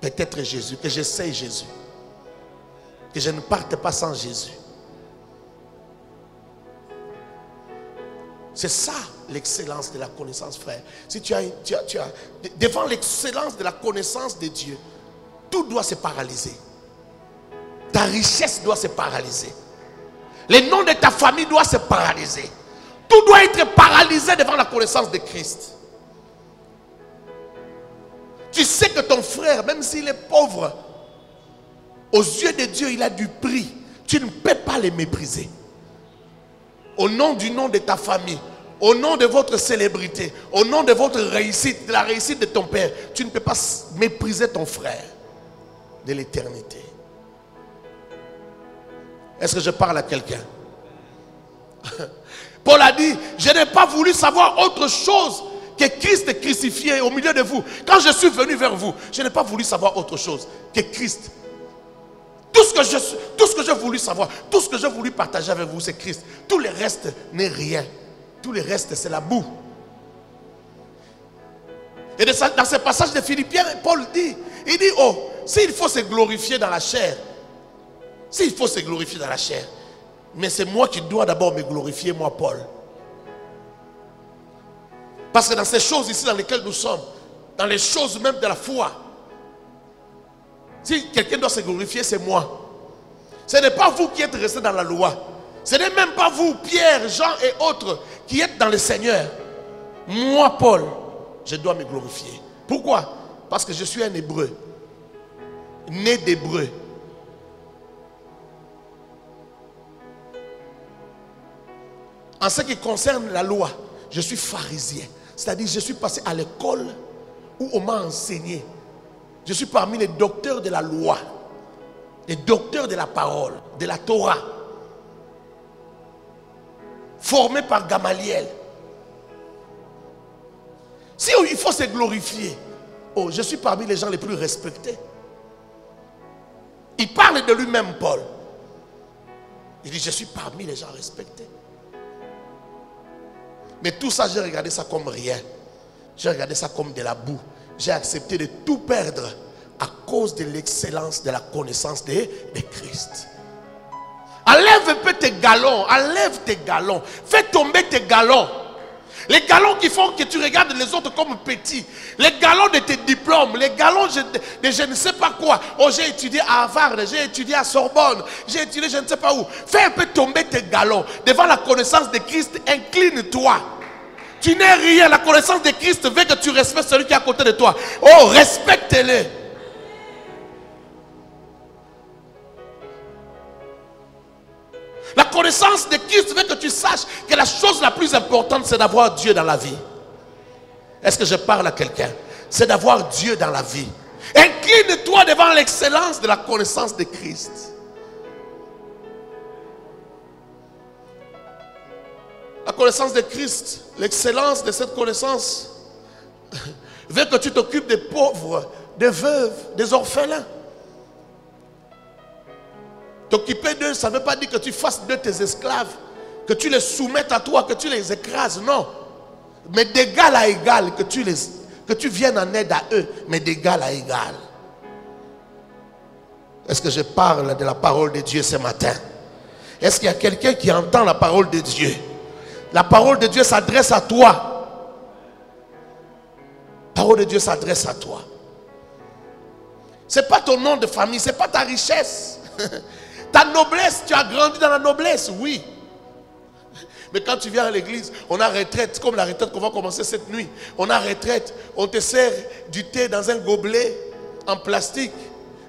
Peut-être Jésus, que j'essaye Jésus. Que je ne parte pas sans Jésus. C'est ça l'excellence de la connaissance, frère. Si tu as devant l'excellence de la connaissance de Dieu, tout doit se paralyser. Ta richesse doit se paralyser. Le nom de ta famille doit se paralyser. Tout doit être paralysé devant la connaissance de Christ. Tu sais que ton frère, même s'il est pauvre, aux yeux de Dieu, il a du prix. Tu ne peux pas le mépriser. Au nom du nom de ta famille, au nom de votre célébrité, au nom de votre réussite, de la réussite de ton père, tu ne peux pas mépriser ton frère de l'éternité. Est-ce que je parle à quelqu'un? Paul a dit, je n'ai pas voulu savoir autre chose que Christ est crucifié au milieu de vous. Quand je suis venu vers vous, je n'ai pas voulu savoir autre chose que Christ. Tout ce que j'ai voulu savoir, tout ce que j'ai voulu partager avec vous, c'est Christ. Tout le reste n'est rien. Tout le reste, c'est la boue. Et dans ce passage de Philippiens, Paul dit, il dit, oh, s'il faut se glorifier dans la chair, s'il faut se glorifier dans la chair, mais c'est moi qui dois d'abord me glorifier, moi Paul. Parce que dans ces choses ici dans lesquelles nous sommes, dans les choses même de la foi, si quelqu'un doit se glorifier, c'est moi. Ce n'est pas vous qui êtes restés dans la loi. Ce n'est même pas vous, Pierre, Jean et autres, qui êtes dans le Seigneur. Moi, Paul, je dois me glorifier. Pourquoi? Parce que je suis un Hébreu, né d'Hébreu. En ce qui concerne la loi, je suis pharisien. C'est-à-dire, je suis passé à l'école où on m'a enseigné. Je suis parmi les docteurs de la loi, les docteurs de la parole, de la Torah, formés par Gamaliel. Si il faut se glorifier, oh, je suis parmi les gens les plus respectés. Il parle de lui-même, Paul. Il dit, je suis parmi les gens respectés. Mais tout ça, j'ai regardé ça comme rien. J'ai regardé ça comme de la boue. J'ai accepté de tout perdre à cause de l'excellence de la connaissance de Christ. Enlève un peu tes galons. Enlève tes galons. Fais tomber tes galons. Les galons qui font que tu regardes les autres comme petits. Les galons de tes diplômes. Les galons de je ne sais pas quoi. Oh, j'ai étudié à Harvard. J'ai étudié à Sorbonne. J'ai étudié je ne sais pas où. Fais un peu tomber tes galons. Devant la connaissance de Christ, incline-toi. Tu n'es rien. La connaissance de Christ veut que tu respectes celui qui est à côté de toi. Oh, respecte-le. La connaissance de Christ veut que tu saches que la chose la plus importante, c'est d'avoir Dieu dans la vie. Est-ce que je parle à quelqu'un? C'est d'avoir Dieu dans la vie. Incline-toi devant l'excellence de la connaissance de Christ. La connaissance de Christ, l'excellence de cette connaissance veut que tu t'occupes des pauvres, des veuves, des orphelins. T'occuper d'eux, ça ne veut pas dire que tu fasses d'eux tes esclaves, que tu les soumettes à toi, que tu les écrases, non. Mais d'égal à égal, que tu viennes en aide à eux, mais d'égal à égal. Est-ce que je parle de la parole de Dieu ce matin? Est-ce qu'il y a quelqu'un qui entend la parole de Dieu? La parole de Dieu s'adresse à toi. La parole de Dieu s'adresse à toi. Ce n'est pas ton nom de famille, ce n'est pas ta richesse. Ta noblesse, tu as grandi dans la noblesse, oui. Mais quand tu viens à l'église, on a retraite, comme la retraite qu'on va commencer cette nuit. On a retraite, on te sert du thé dans un gobelet en plastique,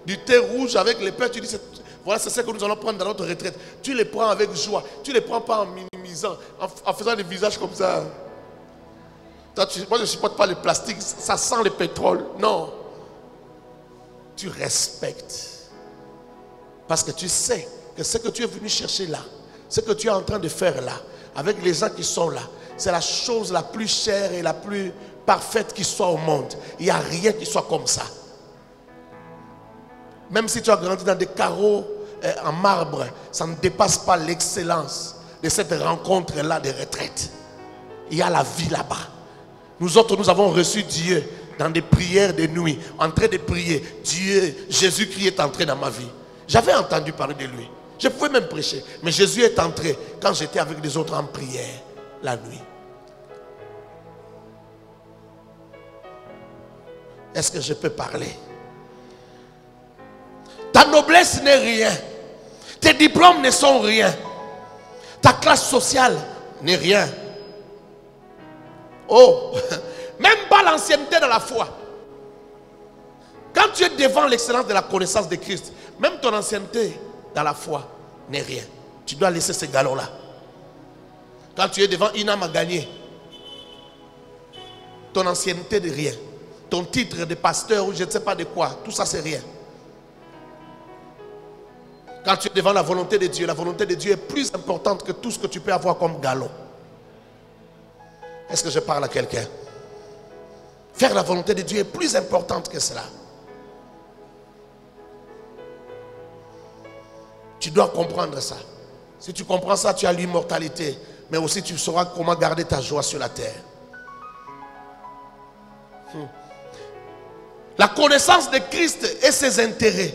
du thé rouge avec les pains. Tu dis, voilà, c'est ce que nous allons prendre dans notre retraite. Tu les prends avec joie. Tu ne les prends pas en minimisant, en faisant des visages comme ça. Moi, je ne supporte pas le plastique, ça sent le pétrole. Non. Tu respectes. Parce que tu sais que ce que tu es venu chercher là, ce que tu es en train de faire là, avec les gens qui sont là, c'est la chose la plus chère et la plus parfaite qui soit au monde. Il n'y a rien qui soit comme ça. Même si tu as grandi dans des carreaux en marbre, ça ne dépasse pas l'excellence de cette rencontre-là de retraite. Il y a la vie là-bas. Nous autres, nous avons reçu Dieu dans des prières de nuit, en train de prier. Dieu, Jésus-Christ est entré dans ma vie. J'avais entendu parler de lui. Je pouvais même prêcher. Mais Jésus est entré quand j'étais avec les autres en prière la nuit. Est-ce que je peux parler? Ta noblesse n'est rien. Tes diplômes ne sont rien. Ta classe sociale n'est rien. Oh, même pas l'ancienneté dans la foi. Quand tu es devant l'excellence de la connaissance de Christ, même ton ancienneté dans la foi n'est rien. Tu dois laisser ce galon-là. Quand tu es devant Inam à gagner, ton ancienneté de rien. Ton titre de pasteur ou je ne sais pas de quoi, tout ça c'est rien. Quand tu es devant la volonté de Dieu, la volonté de Dieu est plus importante que tout ce que tu peux avoir comme galon. Est-ce que je parle à quelqu'un? Faire la volonté de Dieu est plus importante que cela. Tu dois comprendre ça. Si tu comprends ça, tu as l'immortalité. Mais aussi tu sauras comment garder ta joie sur la terre. La connaissance de Christ et ses intérêts.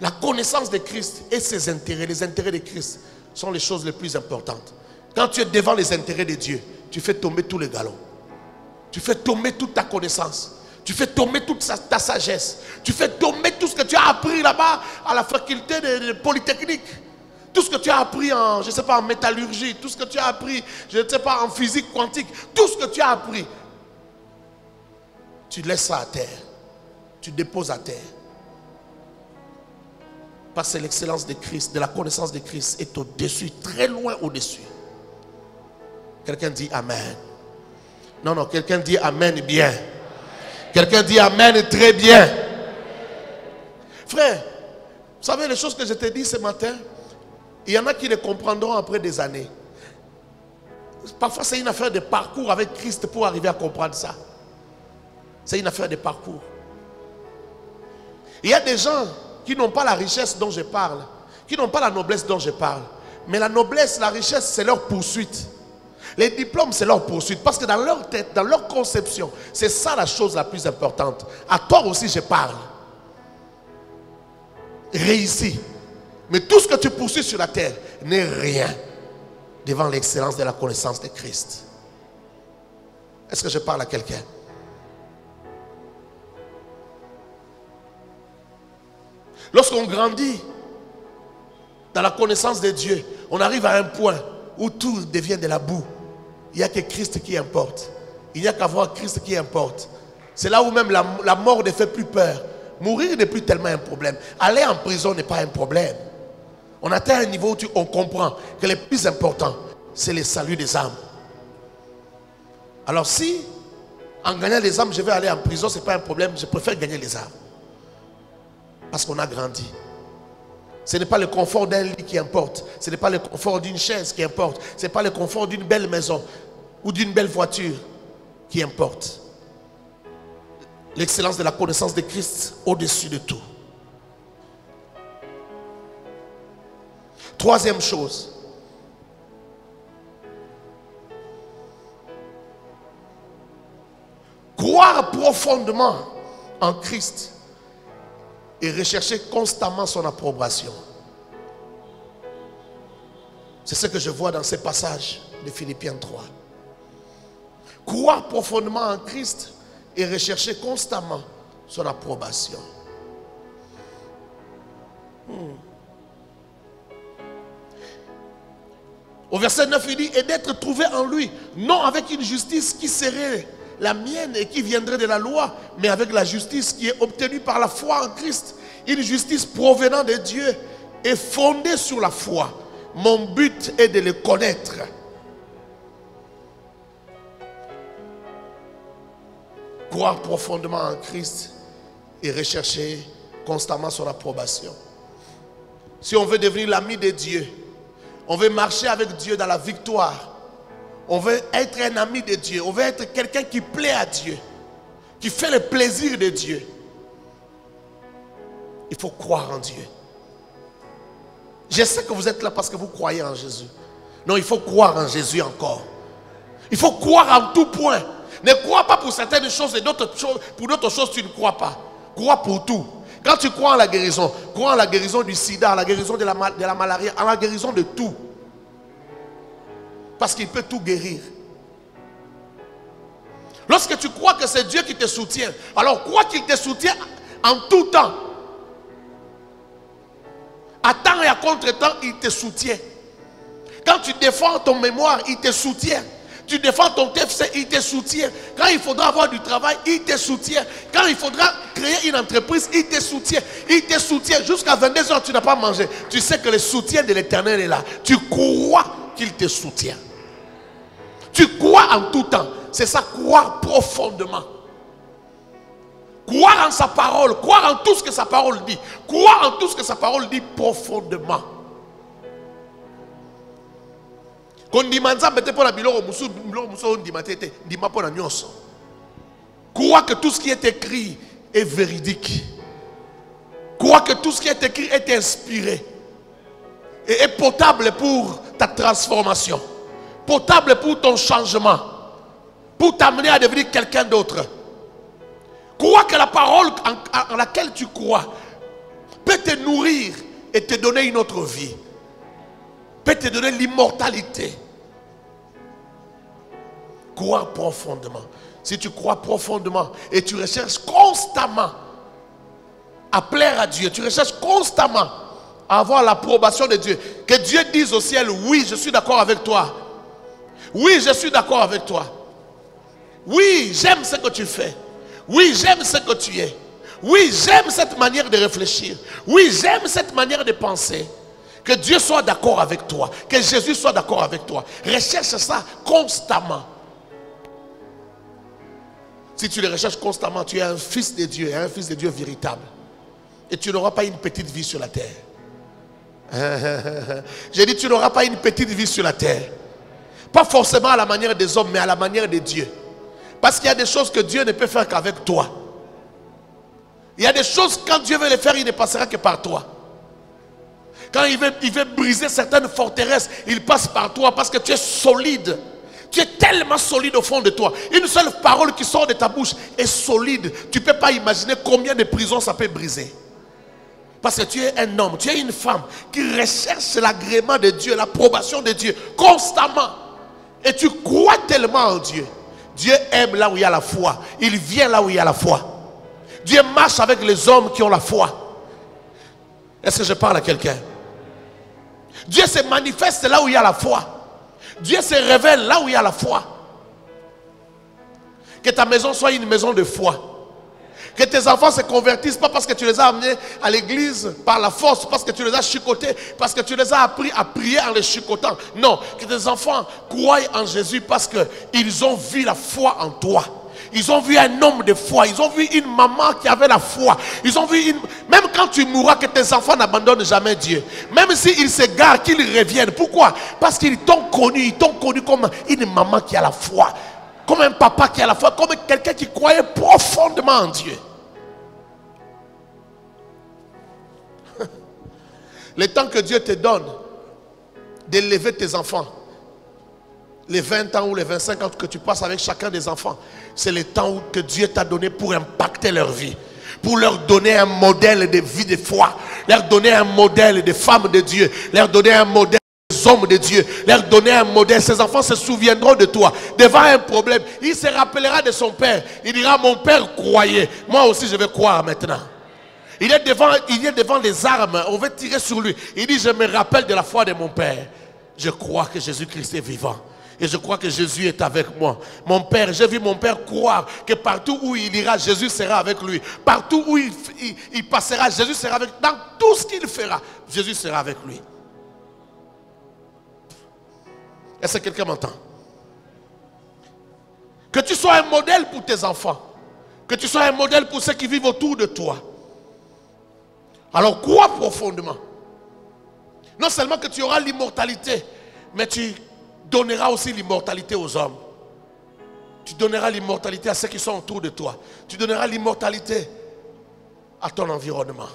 La connaissance de Christ et ses intérêts, les intérêts de Christ sont les choses les plus importantes. Quand tu es devant les intérêts de Dieu, tu fais tomber tous les galons. Tu fais tomber toute ta connaissance. Tu fais tomber toute ta sagesse. Tu fais tomber tout ce que tu as appris là-bas à la faculté de Polytechnique. Tout ce que tu as appris en, je ne sais pas, en métallurgie. Tout ce que tu as appris, je ne sais pas, en physique quantique. Tout ce que tu as appris. Tu laisses ça à terre. Tu déposes à terre. Parce que l'excellence de Christ, de la connaissance de Christ est au-dessus, très loin au-dessus. Quelqu'un dit Amen. Non, non, quelqu'un dit Amen bien. Quelqu'un dit Amen très bien. Frère, vous savez les choses que je t'ai dit ce matin, il y en a qui les comprendront après des années. Parfois c'est une affaire de parcours avec Christ pour arriver à comprendre ça. C'est une affaire de parcours. Il y a des gens qui n'ont pas la richesse dont je parle, qui n'ont pas la noblesse dont je parle. Mais la noblesse, la richesse, c'est leur poursuite. Les diplômes, c'est leur poursuite. Parce que dans leur tête, dans leur conception, c'est ça la chose la plus importante. À toi aussi, je parle. Réussis. Mais tout ce que tu poursuis sur la terre n'est rien devant l'excellence de la connaissance de Christ. Est-ce que je parle à quelqu'un? Lorsqu'on grandit dans la connaissance de Dieu, on arrive à un point où tout devient de la boue. Il n'y a que Christ qui importe. Il n'y a qu'avoir Christ qui importe. C'est là où même la mort ne fait plus peur. Mourir n'est plus tellement un problème. Aller en prison n'est pas un problème. On atteint un niveau où on comprend que le plus important, c'est le salut des âmes. Alors si, en gagnant les âmes, je vais aller en prison, ce n'est pas un problème. Je préfère gagner les âmes. Parce qu'on a grandi. Ce n'est pas le confort d'un lit qui importe. Ce n'est pas le confort d'une chaise qui importe. Ce n'est pas le confort d'une belle maison ou d'une belle voiture qui importe. L'excellence de la connaissance de Christ au-dessus de tout. Troisième chose. Croire profondément en Christ et rechercher constamment son approbation. C'est ce que je vois dans ces passages de Philippiens 3. Croire profondément en Christ et rechercher constamment son approbation. Au verset 9, il dit, et d'être trouvé en lui, non avec une justice qui serait la mienne et qui viendrait de la loi, mais avec la justice qui est obtenue par la foi en Christ. Une justice provenant de Dieu et fondée sur la foi. Mon but est de le connaître. croire profondément en Christ et rechercher constamment son approbation. Si on veut devenir l'ami de Dieu, on veut marcher avec Dieu dans la victoire, on veut être un ami de Dieu, on veut être quelqu'un qui plaît à Dieu, qui fait le plaisir de Dieu, il faut croire en Dieu. Je sais que vous êtes là parce que vous croyez en Jésus. Non, il faut croire en Jésus encore. Il faut croire en tout point. Ne crois pas pour certaines choses et pour d'autres choses tu ne crois pas. Crois pour tout. Quand tu crois en la guérison, crois en la guérison du sida, en la guérison de la malaria, en la guérison de tout. Parce qu'il peut tout guérir. Lorsque tu crois que c'est Dieu qui te soutient, alors crois qu'il te soutient en tout temps. À temps et à contre-temps, il te soutient. Quand tu défends ton mémoire, il te soutient. Tu défends ton TFC, il te soutient. Quand il faudra avoir du travail, il te soutient. Quand il faudra créer une entreprise, il te soutient. Il te soutient. Jusqu'à 22 h, tu n'as pas mangé. Tu sais que le soutien de l'Éternel est là. Tu crois qu'il te soutient. Tu crois en tout temps. C'est ça, croire profondément. Croire en sa parole, croire en tout ce que sa parole dit. Croire en tout ce que sa parole dit profondément. Croire que tout ce qui est écrit est véridique. Croire que tout ce qui est écrit est inspiré. Et est potable pour ta transformation. Potable pour ton changement. Pour t'amener à devenir quelqu'un d'autre. Crois que la parole en laquelle tu crois peut te nourrir et te donner une autre vie. Peut te donner l'immortalité. Crois profondément. Si tu crois profondément et tu recherches constamment à plaire à Dieu, tu recherches constamment à avoir l'approbation de Dieu, que Dieu dise au ciel, oui, je suis d'accord avec toi. Oui, je suis d'accord avec toi. Oui, j'aime ce que tu fais. Oui, j'aime ce que tu es. Oui, j'aime cette manière de réfléchir. Oui, j'aime cette manière de penser. Que Dieu soit d'accord avec toi. Que Jésus soit d'accord avec toi. Recherche ça constamment. Si tu le recherches constamment, tu es un fils de Dieu, un fils de Dieu véritable. Et tu n'auras pas une petite vie sur la terre. J'ai dit, tu n'auras pas une petite vie sur la terre. Pas forcément à la manière des hommes, mais à la manière de Dieu. Parce qu'il y a des choses que Dieu ne peut faire qu'avec toi. Il y a des choses, quand Dieu veut les faire, il ne passera que par toi. Quand il veut briser certaines forteresses, il passe par toi parce que tu es solide. Tu es tellement solide au fond de toi. Une seule parole qui sort de ta bouche est solide. Tu ne peux pas imaginer combien de prisons ça peut briser. Parce que tu es un homme, tu es une femme qui recherche l'agrément de Dieu, l'approbation de Dieu constamment. Et tu crois tellement en Dieu. Dieu aime là où il y a la foi. Il vient là où il y a la foi. Dieu marche avec les hommes qui ont la foi. Est-ce que je parle à quelqu'un? Dieu se manifeste là où il y a la foi. Dieu se révèle là où il y a la foi. Que ta maison soit une maison de foi. Que tes enfants se convertissent pas parce que tu les as amenés à l'église par la force, parce que tu les as chicotés, parce que tu les as appris à prier en les chicotant. Non, que tes enfants croient en Jésus parce qu'ils ont vu la foi en toi. Ils ont vu un homme de foi. Ils ont vu une maman qui avait la foi. Ils ont vu même quand tu mourras, que tes enfants n'abandonnent jamais Dieu. Même s'ils s'égarent, qu'ils reviennent. Pourquoi? Parce qu'ils t'ont connu. Ils t'ont connu comme une maman qui a la foi. Comme un papa qui a la foi. Comme quelqu'un qui croyait profondément en Dieu. Le temps que Dieu te donne d'élever tes enfants, les 20 ans ou les 25 ans que tu passes avec chacun des enfants, c'est le temps que Dieu t'a donné pour impacter leur vie, pour leur donner un modèle de vie de foi, leur donner un modèle de femmes de Dieu, leur donner un modèle des hommes de Dieu, leur donner un modèle. Ces enfants se souviendront de toi. Devant un problème, il se rappellera de son père. Il dira, mon père croyait, moi aussi je vais croire maintenant. Il est devant les armes, on veut tirer sur lui. Il dit, je me rappelle de la foi de mon père. Je crois que Jésus-Christ est vivant. Et je crois que Jésus est avec moi. Mon père, j'ai vu mon père croire que partout où il ira, Jésus sera avec lui. Partout où il passera, Jésus sera avec lui. Dans tout ce qu'il fera, Jésus sera avec lui. Est-ce que quelqu'un m'entend? Que tu sois un modèle pour tes enfants. Que tu sois un modèle pour ceux qui vivent autour de toi. Alors crois profondément. Non seulement que tu auras l'immortalité, mais tu donneras aussi l'immortalité aux hommes. Tu donneras l'immortalité à ceux qui sont autour de toi. Tu donneras l'immortalité à ton environnement.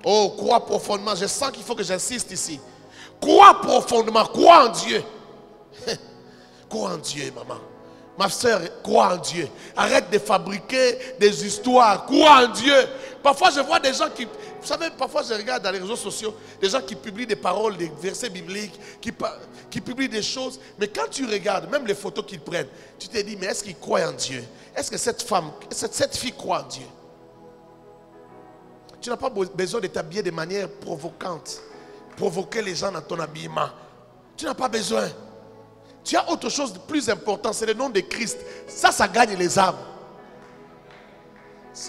Oh, crois profondément. Je sens qu'il faut que j'insiste ici. Crois profondément. Crois en Dieu. Crois en Dieu, maman. Ma soeur, crois en Dieu. Arrête de fabriquer des histoires. Crois en Dieu. Parfois, je vois des gens qui... Vous savez, parfois, je regarde dans les réseaux sociaux des gens qui publient des paroles, des versets bibliques, qui publient des choses. Mais quand tu regardes, même les photos qu'ils prennent, tu te dis, mais est-ce qu'ils croient en Dieu? Est-ce que cette femme, cette fille croit en Dieu? Tu n'as pas besoin de t'habiller de manière provocante. Provoquer les gens dans ton habillement. Tu n'as pas besoin. Tu as autre chose de plus important, c'est le nom de Christ. Ça gagne les âmes.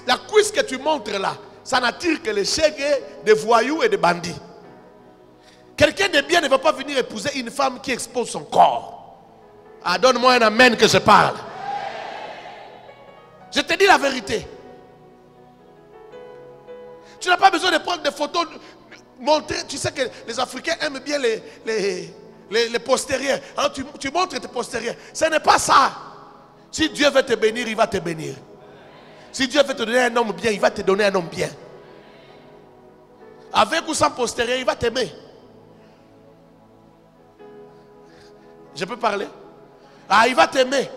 La cuisse que tu montres là, ça n'attire que les chégués, des voyous et des bandits. Quelqu'un de bien ne va pas venir épouser une femme qui expose son corps. Ah, donne-moi un amen que je parle. Je te dis la vérité. Tu n'as pas besoin de prendre des photos, montrer. Tu sais que les Africains aiment bien les postérieurs. Alors tu montres tes postérieurs. Ce n'est pas ça. Si Dieu veut te bénir, il va te bénir. Si Dieu veut te donner un homme bien, il va te donner un homme bien. Avec ou sans postérieur, il va t'aimer. Je peux parler? Ah, il va t'aimer.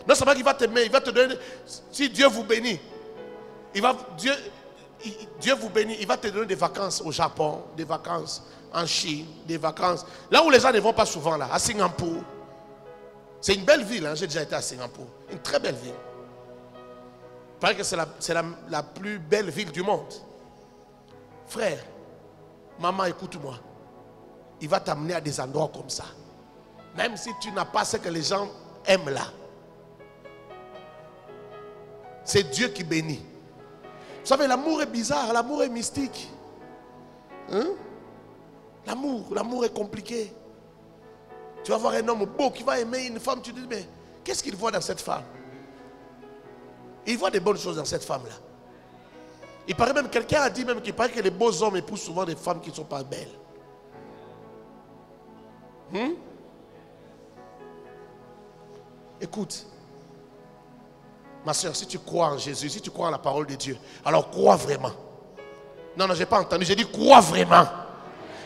Non seulement qu'il va t'aimer, il va te donner. Si Dieu vous bénit, Dieu vous bénit, il va te donner des vacances au Japon, des vacances en Chine, des vacances. Là où les gens ne vont pas souvent, là, à Singapour. C'est une belle ville, hein? J'ai déjà été à Singapour. Une très belle ville. Il paraît que c'est la plus belle ville du monde. Frère, maman, écoute-moi. Il va t'amener à des endroits comme ça. Même si tu n'as pas ce que les gens aiment là. C'est Dieu qui bénit. Vous savez, l'amour est bizarre, l'amour est mystique. Hein? L'amour est compliqué. Tu vas voir un homme beau qui va aimer une femme, tu te dis, mais qu'est-ce qu'il voit dans cette femme? Il voit des bonnes choses dans cette femme-là. Il paraît même, quelqu'un a dit même qu'il paraît que les beaux hommes épousent souvent des femmes qui ne sont pas belles. Écoute, ma soeur, si tu crois en Jésus, si tu crois en la parole de Dieu, alors crois vraiment. Non, je n'ai pas entendu, j'ai dit crois vraiment.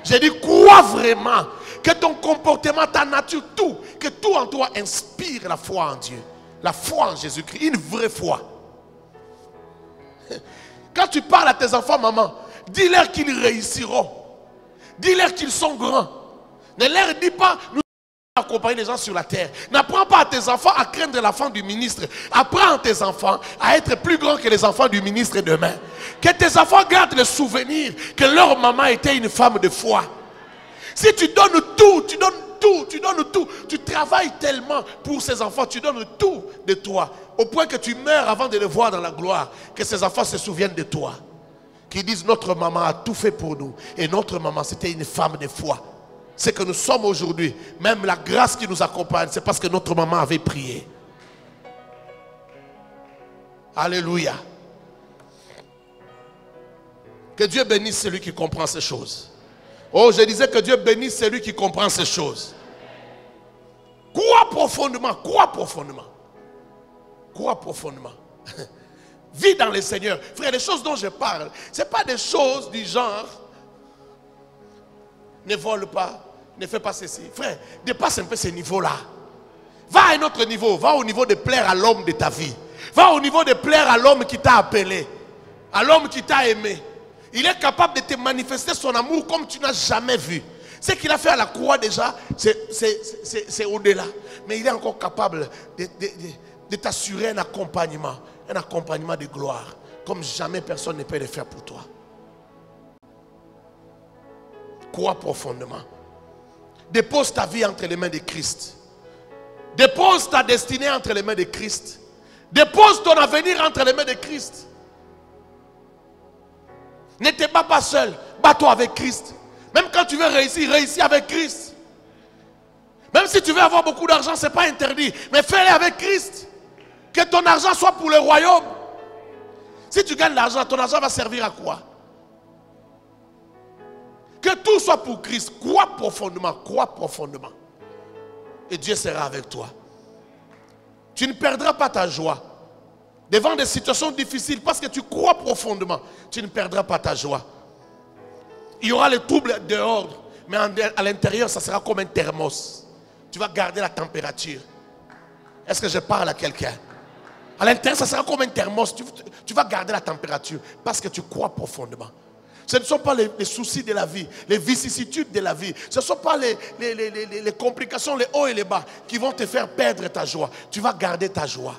J'ai dit crois vraiment que ton comportement, ta nature, tout, que tout en toi inspire la foi en Dieu. La foi en Jésus-Christ, une vraie foi. Quand tu parles à tes enfants, maman, dis-leur qu'ils réussiront. Dis-leur qu'ils sont grands. Ne leur dis pas, nous accompagner les gens sur la terre. N'apprends pas à tes enfants à craindre l'enfant du ministre. Apprends à tes enfants à être plus grands que les enfants du ministre demain. Que tes enfants gardent le souvenir que leur maman était une femme de foi. Si tu donnes tout, tu donnes tout, tu donnes tout. Tu travailles tellement pour ces enfants, tu donnes tout de toi. Au point que tu meurs avant de les voir dans la gloire. Que ces enfants se souviennent de toi. Qu'ils disent notre maman a tout fait pour nous. Et notre maman c'était une femme de foi. C'est que nous sommes aujourd'hui, même la grâce qui nous accompagne, c'est parce que notre maman avait prié. Alléluia. Que Dieu bénisse celui qui comprend ces choses. Oh, je disais que Dieu bénisse celui qui comprend ces choses. Crois profondément, crois profondément. Crois profondément. Vis dans le Seigneur. Frère, les choses dont je parle, ce n'est pas des choses du genre ne vole pas, ne fais pas ceci. Frère, dépasse un peu ce niveau-là. Va à un autre niveau. Va au niveau de plaire à l'homme de ta vie. Va au niveau de plaire à l'homme qui t'a appelé. À l'homme qui t'a aimé. Il est capable de te manifester son amour comme tu n'as jamais vu. Ce qu'il a fait à la croix déjà, c'est au-delà. Mais il est encore capable de t'assurer un accompagnement de gloire. Comme jamais personne ne peut le faire pour toi. Crois profondément. Dépose ta vie entre les mains de Christ. Dépose ta destinée entre les mains de Christ. Dépose ton avenir entre les mains de Christ. Ne te bats pas seul. Bats-toi avec Christ. Même quand tu veux réussir, réussis avec Christ. Même si tu veux avoir beaucoup d'argent, ce n'est pas interdit. Mais fais-le avec Christ. Que ton argent soit pour le royaume. Si tu gagnes l'argent, ton argent va servir à quoi? Que tout soit pour Christ. Crois profondément, crois profondément. Et Dieu sera avec toi. Tu ne perdras pas ta joie. Devant des situations difficiles, parce que tu crois profondément, tu ne perdras pas ta joie. Il y aura les troubles dehors, mais à l'intérieur, ça sera comme un thermos. Tu vas garder la température. Est-ce que je parle à quelqu'un? À l'intérieur, ça sera comme un thermos. Tu vas garder la température parce que tu crois profondément. Ce ne sont pas les soucis de la vie, les vicissitudes de la vie. Ce ne sont pas les complications, les hauts et les bas qui vont te faire perdre ta joie. Tu vas garder ta joie.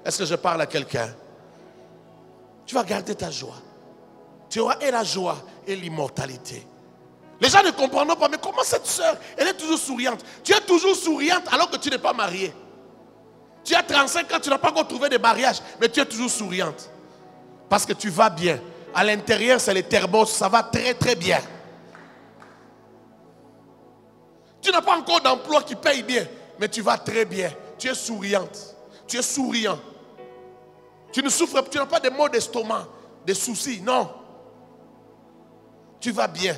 Est-ce que je parle à quelqu'un? Tu vas garder ta joie. Tu auras et la joie et l'immortalité. Les gens ne comprendront pas, mais comment cette soeur, elle est toujours souriante? Tu es toujours souriante alors que tu n'es pas mariée. Tu as 35 ans, tu n'as pas encore trouvé de mariage, mais tu es toujours souriante. Parce que tu vas bien. À l'intérieur, c'est les thermos, ça va très très bien. Tu n'as pas encore d'emploi qui paye bien, mais tu vas très bien. Tu es souriante. Tu es souriant. Tu ne souffres, tu n'as pas de maux d'estomac, de soucis, non. Tu vas bien.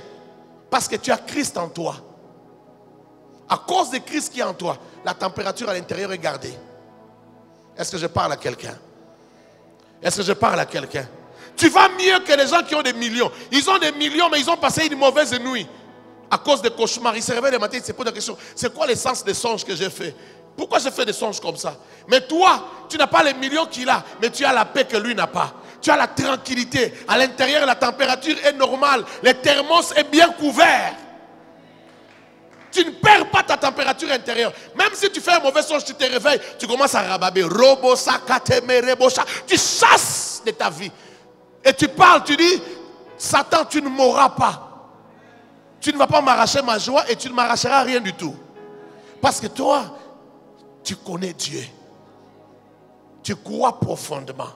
Parce que tu as Christ en toi. À cause de Christ qui est en toi, la température à l'intérieur est gardée. Est-ce que je parle à quelqu'un? Est-ce que je parle à quelqu'un? Tu vas mieux que les gens qui ont des millions. Ils ont des millions, mais ils ont passé une mauvaise nuit. À cause des cauchemars. Ils se réveillent le matin, ils se posent la question. C'est quoi l'essence des songes que j'ai fait? Pourquoi j'ai fait des songes comme ça? Mais toi, tu n'as pas les millions qu'il a, mais tu as la paix que lui n'a pas. Tu as la tranquillité. À l'intérieur, la température est normale. Le thermos est bien couvert. Tu ne perds pas ta température intérieure. Même si tu fais un mauvais songe, tu te réveilles, tu commences à rababer. Tu chasses de ta vie. Et tu parles, tu dis, Satan, tu ne mourras pas. Tu ne vas pas m'arracher ma joie et tu ne m'arracheras rien du tout. Parce que toi, tu connais Dieu. Tu crois profondément.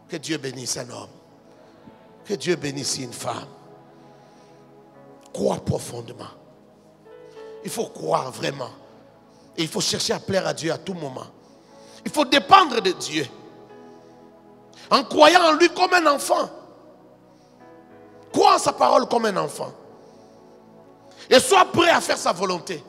Que Dieu bénisse un homme. Que Dieu bénisse une femme. Crois profondément. Il faut croire vraiment. Et il faut chercher à plaire à Dieu à tout moment. Il faut dépendre de Dieu. En croyant en lui comme un enfant. Crois en sa parole comme un enfant. Et sois prêt à faire sa volonté.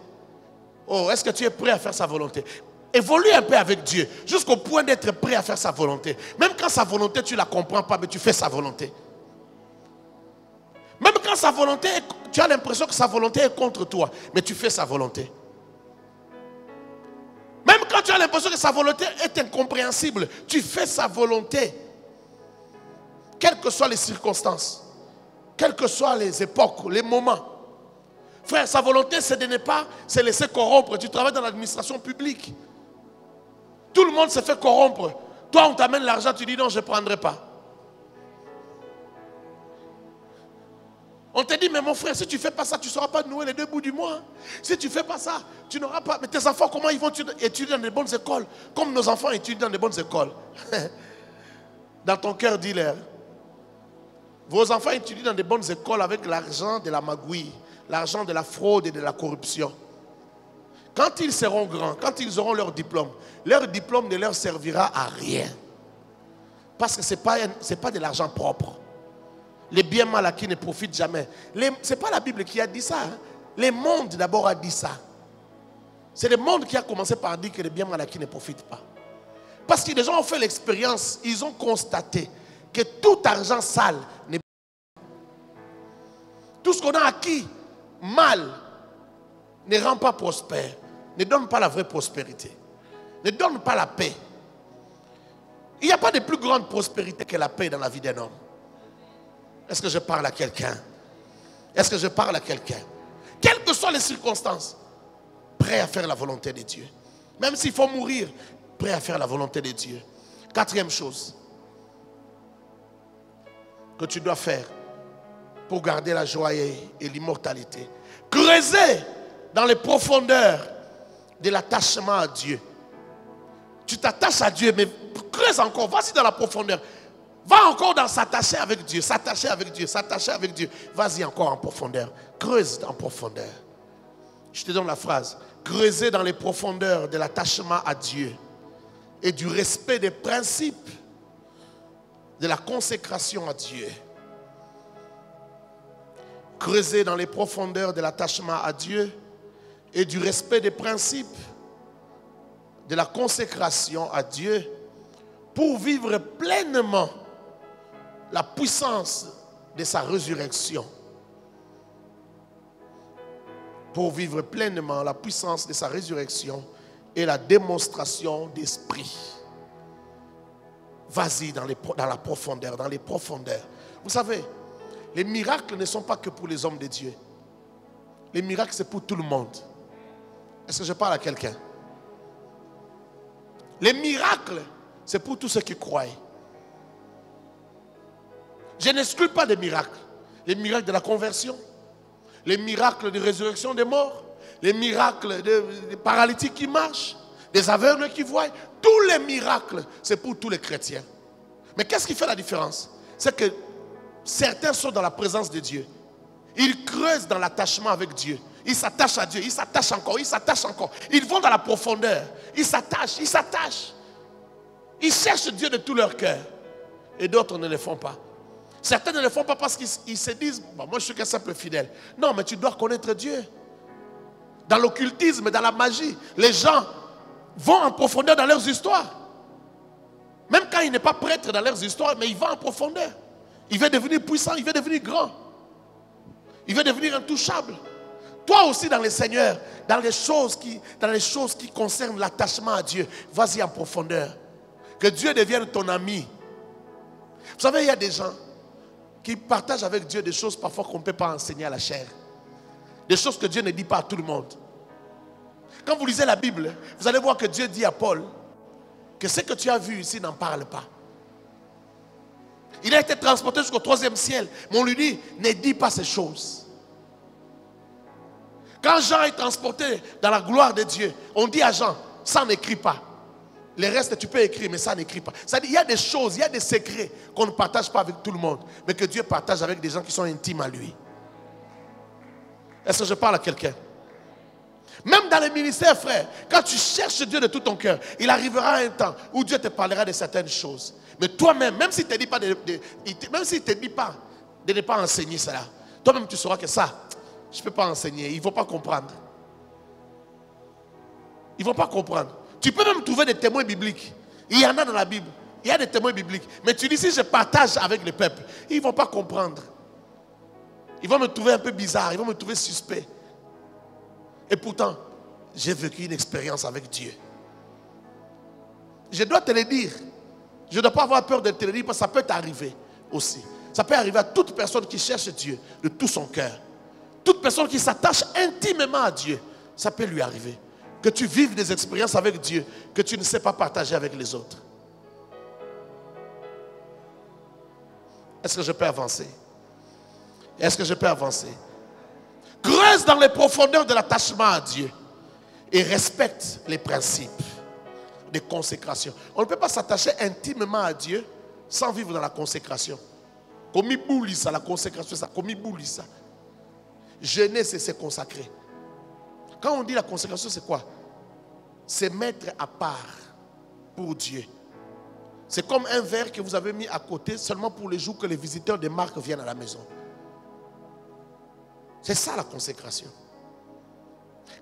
Oh, est-ce que tu es prêt à faire sa volonté? Évolue un peu avec Dieu. Jusqu'au point d'être prêt à faire sa volonté. Même quand sa volonté, tu ne la comprends pas, mais tu fais sa volonté. Même quand sa volonté, tu as l'impression que sa volonté est contre toi, mais tu fais sa volonté. Même quand tu as l'impression que sa volonté est incompréhensible, tu fais sa volonté. Quelles que soient les circonstances, quelles que soient les époques, les moments. Frère, sa volonté, c'est de ne pas se laisser corrompre. Tu travailles dans l'administration publique. Tout le monde se fait corrompre. Toi, on t'amène l'argent, tu dis non, je ne prendrai pas. On te dit, mais mon frère, si tu ne fais pas ça, tu ne sauras pas nouer les deux bouts du mois. Si tu ne fais pas ça, tu n'auras pas... Mais tes enfants, comment ils vont étudier dans des bonnes écoles? Comme nos enfants étudient dans des bonnes écoles. Dans ton cœur, dis-leur. Vos enfants étudient dans des bonnes écoles avec l'argent de la magouille, l'argent de la fraude et de la corruption. Quand ils seront grands, quand ils auront leur diplôme ne leur servira à rien. Parce que ce n'est pas de l'argent propre. Les biens mal acquis ne profitent jamais. Ce n'est pas la Bible qui a dit ça. Hein. Le monde d'abord a dit ça. C'est le monde qui a commencé par dire que les biens mal acquis ne profitent pas. Parce que les gens ont fait l'expérience, ils ont constaté que tout argent sale n'est pas. Tout ce qu'on a acquis mal ne rend pas prospère, ne donne pas la vraie prospérité, ne donne pas la paix. Il n'y a pas de plus grande prospérité que la paix dans la vie d'un homme. Est-ce que je parle à quelqu'un? Est-ce que je parle à quelqu'un? Quelles que soient les circonstances, prêt à faire la volonté de Dieu. Même s'il faut mourir, prêt à faire la volonté de Dieu. Quatrième chose que tu dois faire pour garder la joie et l'immortalité. Creuser dans les profondeurs de l'attachement à Dieu. Tu t'attaches à Dieu, mais creuse encore, vas-y dans la profondeur. Va encore dans s'attacher avec Dieu, s'attacher avec Dieu, s'attacher avec Dieu. Vas-y encore en profondeur. Creuse en profondeur. Je te donne la phrase. creuser dans les profondeurs de l'attachement à Dieu et du respect des principes de la consécration à Dieu. Creuser dans les profondeurs de l'attachement à Dieu et du respect des principes de la consécration à Dieu pour vivre pleinement la puissance de sa résurrection. Pour vivre pleinement la puissance de sa résurrection et la démonstration d'esprit. Vas-y dans la profondeur, dans les profondeurs. Vous savez, les miracles ne sont pas que pour les hommes de Dieu. Les miracles, c'est pour tout le monde. Est-ce que je parle à quelqu'un? Les miracles, c'est pour tous ceux qui croient. Je n'exclus pas des miracles. Les miracles de la conversion, les miracles de résurrection des morts, les miracles des paralytiques qui marchent, des aveugles qui voient. Tous les miracles, c'est pour tous les chrétiens. Mais qu'est-ce qui fait la différence? C'est que certains sont dans la présence de Dieu. Ils creusent dans l'attachement avec Dieu. Ils s'attachent à Dieu, ils s'attachent encore, ils s'attachent encore. Ils vont dans la profondeur. Ils s'attachent, ils s'attachent. Ils cherchent Dieu de tout leur cœur. Et d'autres ne le font pas. Certains ne le font pas parce qu'ils se disent, bon, moi je suis qu'un simple fidèle. Non, mais tu dois connaître Dieu. Dans l'occultisme, dans la magie, les gens vont en profondeur dans leurs histoires. Même quand il n'est pas prêtre dans leurs histoires, mais il va en profondeur. Il veut devenir puissant, il veut devenir grand. Il veut devenir intouchable. Toi aussi dans le Seigneur, dans les choses qui concernent l'attachement à Dieu, vas-y en profondeur. Que Dieu devienne ton ami. Vous savez, il y a des gens qui partagent avec Dieu des choses parfois qu'on ne peut pas enseigner à la chair. Des choses que Dieu ne dit pas à tout le monde. Quand vous lisez la Bible, vous allez voir que Dieu dit à Paul que ce que tu as vu ici, n'en parle pas. Il a été transporté jusqu'au 3e ciel, mais on lui dit, ne dis pas ces choses. Quand Jean est transporté dans la gloire de Dieu, on dit à Jean, ça n'écrit pas. Le reste, tu peux écrire, mais ça n'écrit pas. C'est-à-dire, il y a des choses, il y a des secrets qu'on ne partage pas avec tout le monde, mais que Dieu partage avec des gens qui sont intimes à lui. Est-ce que je parle à quelqu'un? Même dans les ministères, frère, quand tu cherches Dieu de tout ton cœur, il arrivera un temps où Dieu te parlera de certaines choses. Mais toi-même, même s'il ne te dit pas de ne pas enseigner cela, toi-même tu sauras que ça, je ne peux pas enseigner. Ils ne vont pas comprendre. Ils ne vont pas comprendre. Tu peux même trouver des témoins bibliques. Il y en a dans la Bible. Il y a des témoins bibliques. Mais tu dis, si je partage avec le peuple, ils ne vont pas comprendre. Ils vont me trouver un peu bizarre. Ils vont me trouver suspect. Et pourtant, j'ai vécu une expérience avec Dieu. Je dois te le dire. Je ne dois pas avoir peur de te le dire parce que ça peut t'arriver aussi. Ça peut arriver à toute personne qui cherche Dieu de tout son cœur. Toute personne qui s'attache intimement à Dieu, ça peut lui arriver. Que tu vives des expériences avec Dieu que tu ne sais pas partager avec les autres. Est-ce que je peux avancer? Est-ce que je peux avancer? Creuse dans les profondeurs de l'attachement à Dieu et respecte les principes de consécration. On ne peut pas s'attacher intimement à Dieu sans vivre dans la consécration. Comme il boule ça, la consécration, ça. Comme il boule ça. Jeûner, c'est se consacrer. Quand on dit la consécration, c'est quoi? C'est mettre à part pour Dieu. C'est comme un verre que vous avez mis à côté seulement pour les jours que les visiteurs de marque viennent à la maison. C'est ça la consécration.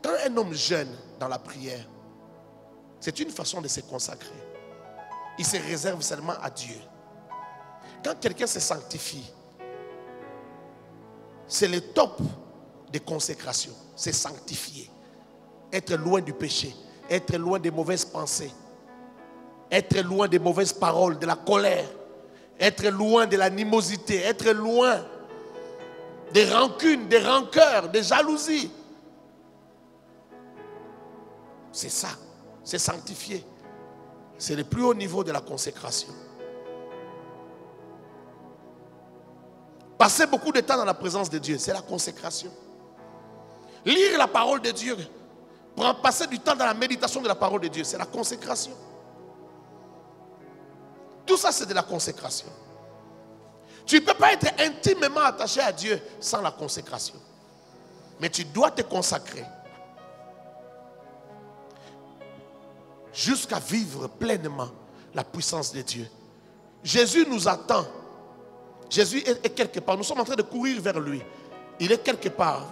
Quand un homme jeûne dans la prière, c'est une façon de se consacrer. Il se réserve seulement à Dieu. Quand quelqu'un se sanctifie, c'est le top de consécration. C'est sanctifier. Être loin du péché. Être loin des mauvaises pensées. Être loin des mauvaises paroles, de la colère. Être loin de l'animosité. Être loin des rancunes, des rancœurs, des jalousies. C'est ça. C'est sanctifier. C'est le plus haut niveau de la consécration. Passer beaucoup de temps dans la présence de Dieu, c'est la consécration. Lire la parole de Dieu, passer du temps dans la méditation de la parole de Dieu, c'est la consécration. Tout ça, c'est de la consécration. Tu ne peux pas être intimement attaché à Dieu sans la consécration. Mais tu dois te consacrer. jusqu'à vivre pleinement la puissance de Dieu. Jésus nous attend. Jésus est quelque part. Nous sommes en train de courir vers lui. Il est quelque part.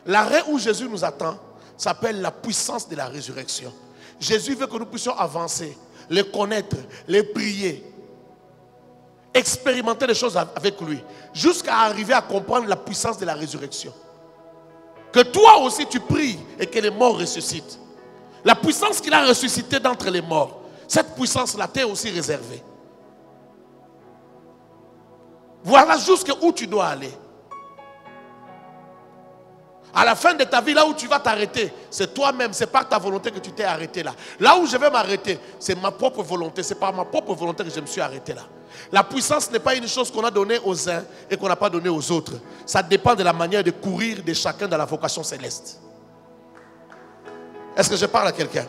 L'arrêt où Jésus nous attend s'appelle la puissance de la résurrection. Jésus veut que nous puissions avancer, les connaître, les prier, expérimenter des choses avec lui, jusqu'à arriver à comprendre la puissance de la résurrection. Que toi aussi tu pries et que les morts ressuscitent. La puissance qu'il a ressuscitée d'entre les morts, cette puissance-là t'est aussi réservée. Voilà jusqu'où tu dois aller. À la fin de ta vie, là où tu vas t'arrêter, c'est toi-même, c'est par ta volonté que tu t'es arrêté là. Là où je vais m'arrêter, c'est ma propre volonté, c'est par ma propre volonté que je me suis arrêté là. La puissance n'est pas une chose qu'on a donnée aux uns et qu'on n'a pas donnée aux autres. Ça dépend de la manière de courir de chacun dans la vocation céleste. Est-ce que je parle à quelqu'un?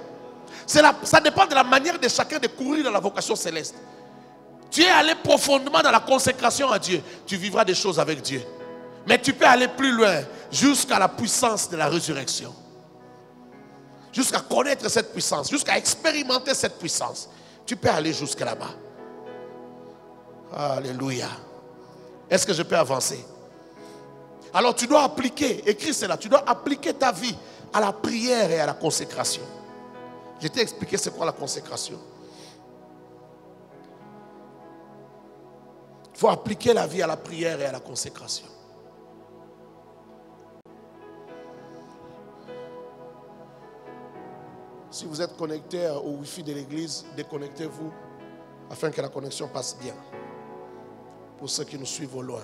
Ça dépend de la manière de chacun de courir dans la vocation céleste. Tu es allé profondément dans la consécration à Dieu, tu vivras des choses avec Dieu. Mais tu peux aller plus loin, jusqu'à la puissance de la résurrection. Jusqu'à connaître cette puissance, jusqu'à expérimenter cette puissance. Tu peux aller jusqu'à là-bas. Alléluia. Est-ce que je peux avancer? Alors tu dois appliquer, écris cela, tu dois appliquer ta vie à la prière et à la consécration. Je t'ai expliqué c'est quoi la consécration. Il faut appliquer la vie à la prière et à la consécration. Si vous êtes connecté au Wi-Fi de l'église, déconnectez-vous afin que la connexion passe bien. Pour ceux qui nous suivent au loin.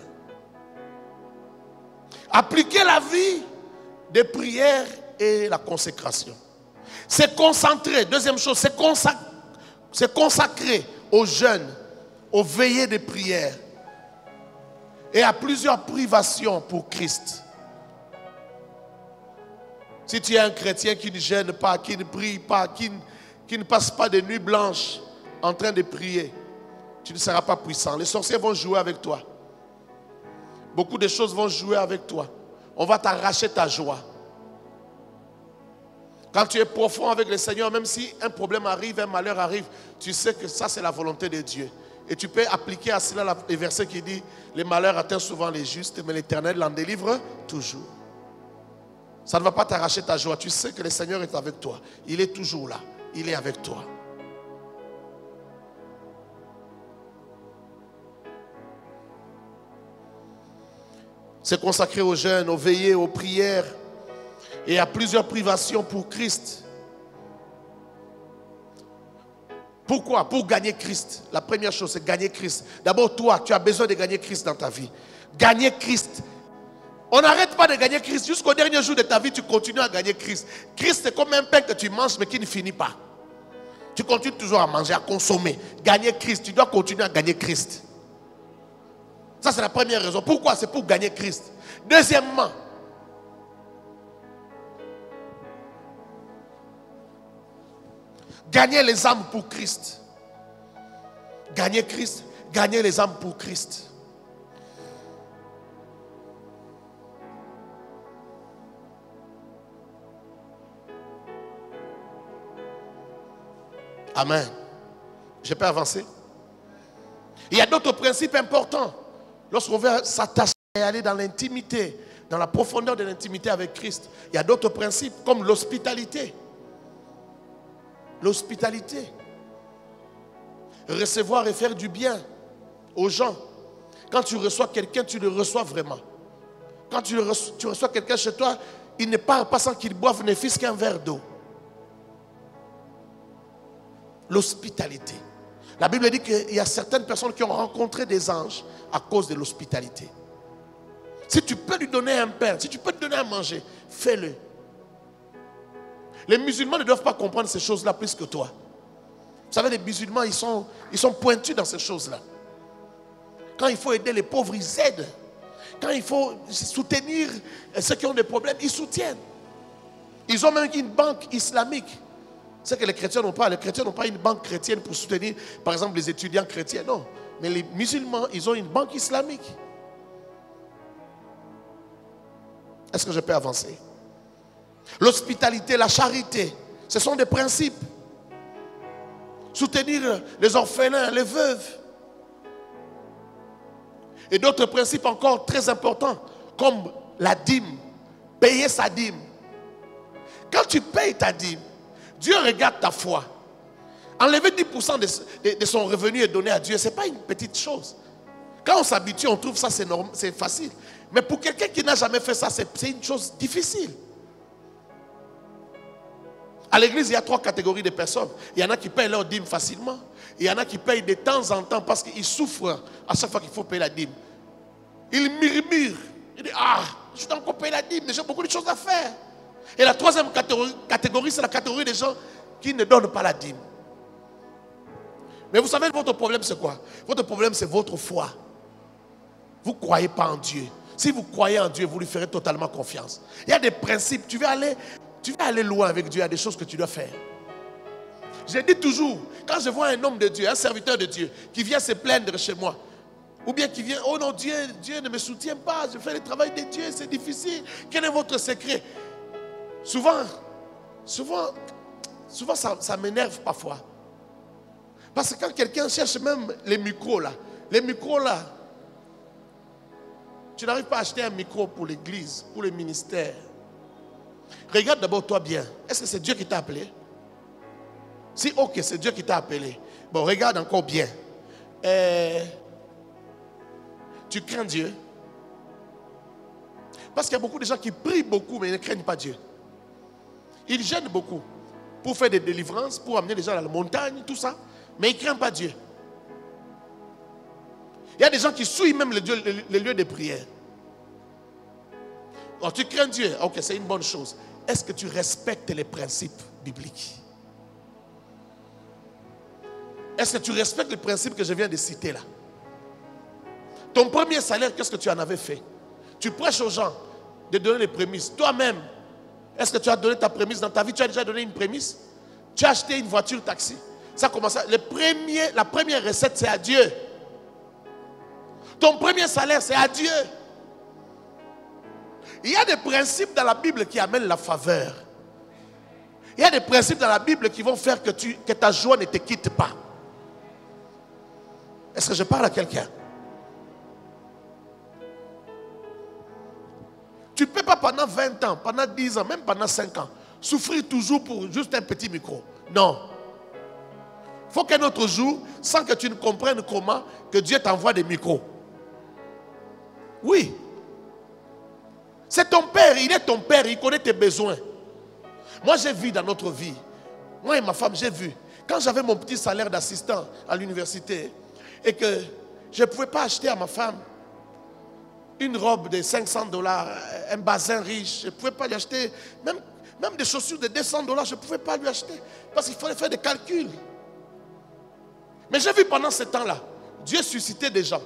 Appliquer la vie de prière et la consécration. C'est concentrer. Deuxième chose, c'est consacrer aux jeûnes, aux veillées de prière et à plusieurs privations pour Christ. Si tu es un chrétien qui ne jeûne pas, qui ne prie pas, qui ne passe pas de nuits blanches en train de prier, tu ne seras pas puissant. Les sorciers vont jouer avec toi. Beaucoup de choses vont jouer avec toi. On va t'arracher ta joie. Quand tu es profond avec le Seigneur, même si un problème arrive, un malheur arrive, tu sais que ça c'est la volonté de Dieu. Et tu peux appliquer à cela les versets qui disent les malheurs atteignent souvent les justes, mais l'Éternel l'en délivre toujours. Ça ne va pas t'arracher ta joie. Tu sais que le Seigneur est avec toi. Il est toujours là. Il est avec toi. C'est consacré aux jeûnes, aux veillées, aux prières et à plusieurs privations pour Christ. Pourquoi? Pour gagner Christ. La première chose, c'est gagner Christ. D'abord, toi, tu as besoin de gagner Christ dans ta vie. Gagner Christ. On n'arrête pas de gagner Christ. Jusqu'au dernier jour de ta vie, tu continues à gagner Christ. Christ, c'est comme un pain que tu manges, mais qui ne finit pas. Tu continues toujours à manger, à consommer. Gagner Christ. Tu dois continuer à gagner Christ. Ça, c'est la première raison. Pourquoi? C'est pour gagner Christ. Deuxièmement, gagner les âmes pour Christ. Gagner Christ, gagner les âmes pour Christ. Amen. Je peux avancer? Il y a d'autres principes importants. Lorsqu'on veut s'attacher et aller dans l'intimité, dans la profondeur de l'intimité avec Christ, il y a d'autres principes comme l'hospitalité. L'hospitalité. Recevoir et faire du bien aux gens. Quand tu reçois quelqu'un, tu le reçois vraiment. Quand tu reçois quelqu'un chez toi, il ne part pas sans qu'il boive ne fût-ce qu'un verre d'eau. L'hospitalité. La Bible dit qu'il y a certaines personnes qui ont rencontré des anges à cause de l'hospitalité. Si tu peux lui donner un pain, si tu peux lui donner à manger, fais-le. Les musulmans ne doivent pas comprendre ces choses-là plus que toi. Vous savez, les musulmans, ils sont pointus dans ces choses-là. Quand il faut aider les pauvres, ils aident. Quand il faut soutenir ceux qui ont des problèmes, ils soutiennent. Ils ont même une banque islamique. C'est que les chrétiens n'ont pas. Les chrétiens n'ont pas une banque chrétienne pour soutenir, par exemple, les étudiants chrétiens. Non. Mais les musulmans, ils ont une banque islamique. Est-ce que je peux avancer? L'hospitalité, la charité, ce sont des principes. soutenir les orphelins, les veuves. Et d'autres principes encore très importants, comme la dîme, payer sa dîme. Quand tu payes ta dîme, Dieu regarde ta foi. Enlever 10% de son revenu et donner à Dieu, ce n'est pas une petite chose. Quand on s'habitue, on trouve ça, c'est facile. Mais pour quelqu'un qui n'a jamais fait ça, c'est une chose difficile. À l'église, il y a 3 catégories de personnes. Il y en a qui payent leur dîme facilement. Il y en a qui payent de temps en temps parce qu'ils souffrent à chaque fois qu'il faut payer la dîme. Ils murmurent. Ils disent, ah, je dois encore payer la dîme, j'ai beaucoup de choses à faire. Et la 3e catégorie, c'est la catégorie des gens qui ne donnent pas la dîme. Mais vous savez, votre problème, c'est quoi? Votre problème, c'est votre foi. Vous ne croyez pas en Dieu. Si vous croyez en Dieu, vous lui ferez totalement confiance. Il y a des principes. Tu vas aller loin avec Dieu. Il y a des choses que tu dois faire. Je dis toujours, quand je vois un homme de Dieu, un serviteur de Dieu, qui vient se plaindre chez moi, ou bien qui vient, oh non, Dieu ne me soutient pas, je fais le travail de Dieu, c'est difficile. Quel est votre secret? Souvent, ça m'énerve parfois. Parce que quand quelqu'un cherche même les micros là, tu n'arrives pas à acheter un micro pour l'église, pour le ministère. Regarde d'abord toi bien. Est-ce que c'est Dieu qui t'a appelé? Si ok, c'est Dieu qui t'a appelé. Bon, regarde encore bien. Tu crains Dieu? Parce qu'il y a beaucoup de gens qui prient beaucoup, mais ils ne craignent pas Dieu. Ils gênent beaucoup pour faire des délivrances, pour amener les gens à la montagne, tout ça. Mais ils ne craignent pas Dieu. Il y a des gens qui souillent même les lieux de prière. Alors tu crains Dieu, ok, c'est une bonne chose. Est-ce que tu respectes les principes bibliques? Est-ce que tu respectes les principes que je viens de citer là? Ton premier salaire, qu'est-ce que tu en avais fait? Tu prêches aux gens de donner les prémices. Toi-même, est-ce que tu as donné ta prémisse dans ta vie? Tu as déjà donné une prémisse? Tu as acheté une voiture taxi? Ça commence à... La première recette, c'est à Dieu. Ton premier salaire, c'est à Dieu. Il y a des principes dans la Bible qui amènent la faveur. Il y a des principes dans la Bible qui vont faire que ta joie ne te quitte pas. Est-ce que je parle à quelqu'un? Tu ne peux pas pendant 20 ans, pendant 10 ans, même pendant 5 ans, souffrir toujours pour juste un petit micro. Non. Il faut qu'un autre jour, sans que tu ne comprennes comment, que Dieu t'envoie des micros. Oui. C'est ton père, il est ton père, il connaît tes besoins. Moi, j'ai vu dans notre vie, moi et ma femme, j'ai vu, quand j'avais mon petit salaire d'assistant à l'université et que je ne pouvais pas acheter à ma femme une robe de $500, un bazin riche, je ne pouvais pas lui acheter, même des chaussures de $200, je ne pouvais pas lui acheter parce qu'il fallait faire des calculs. Mais j'ai vu pendant ce temps-là, Dieu suscitait des gens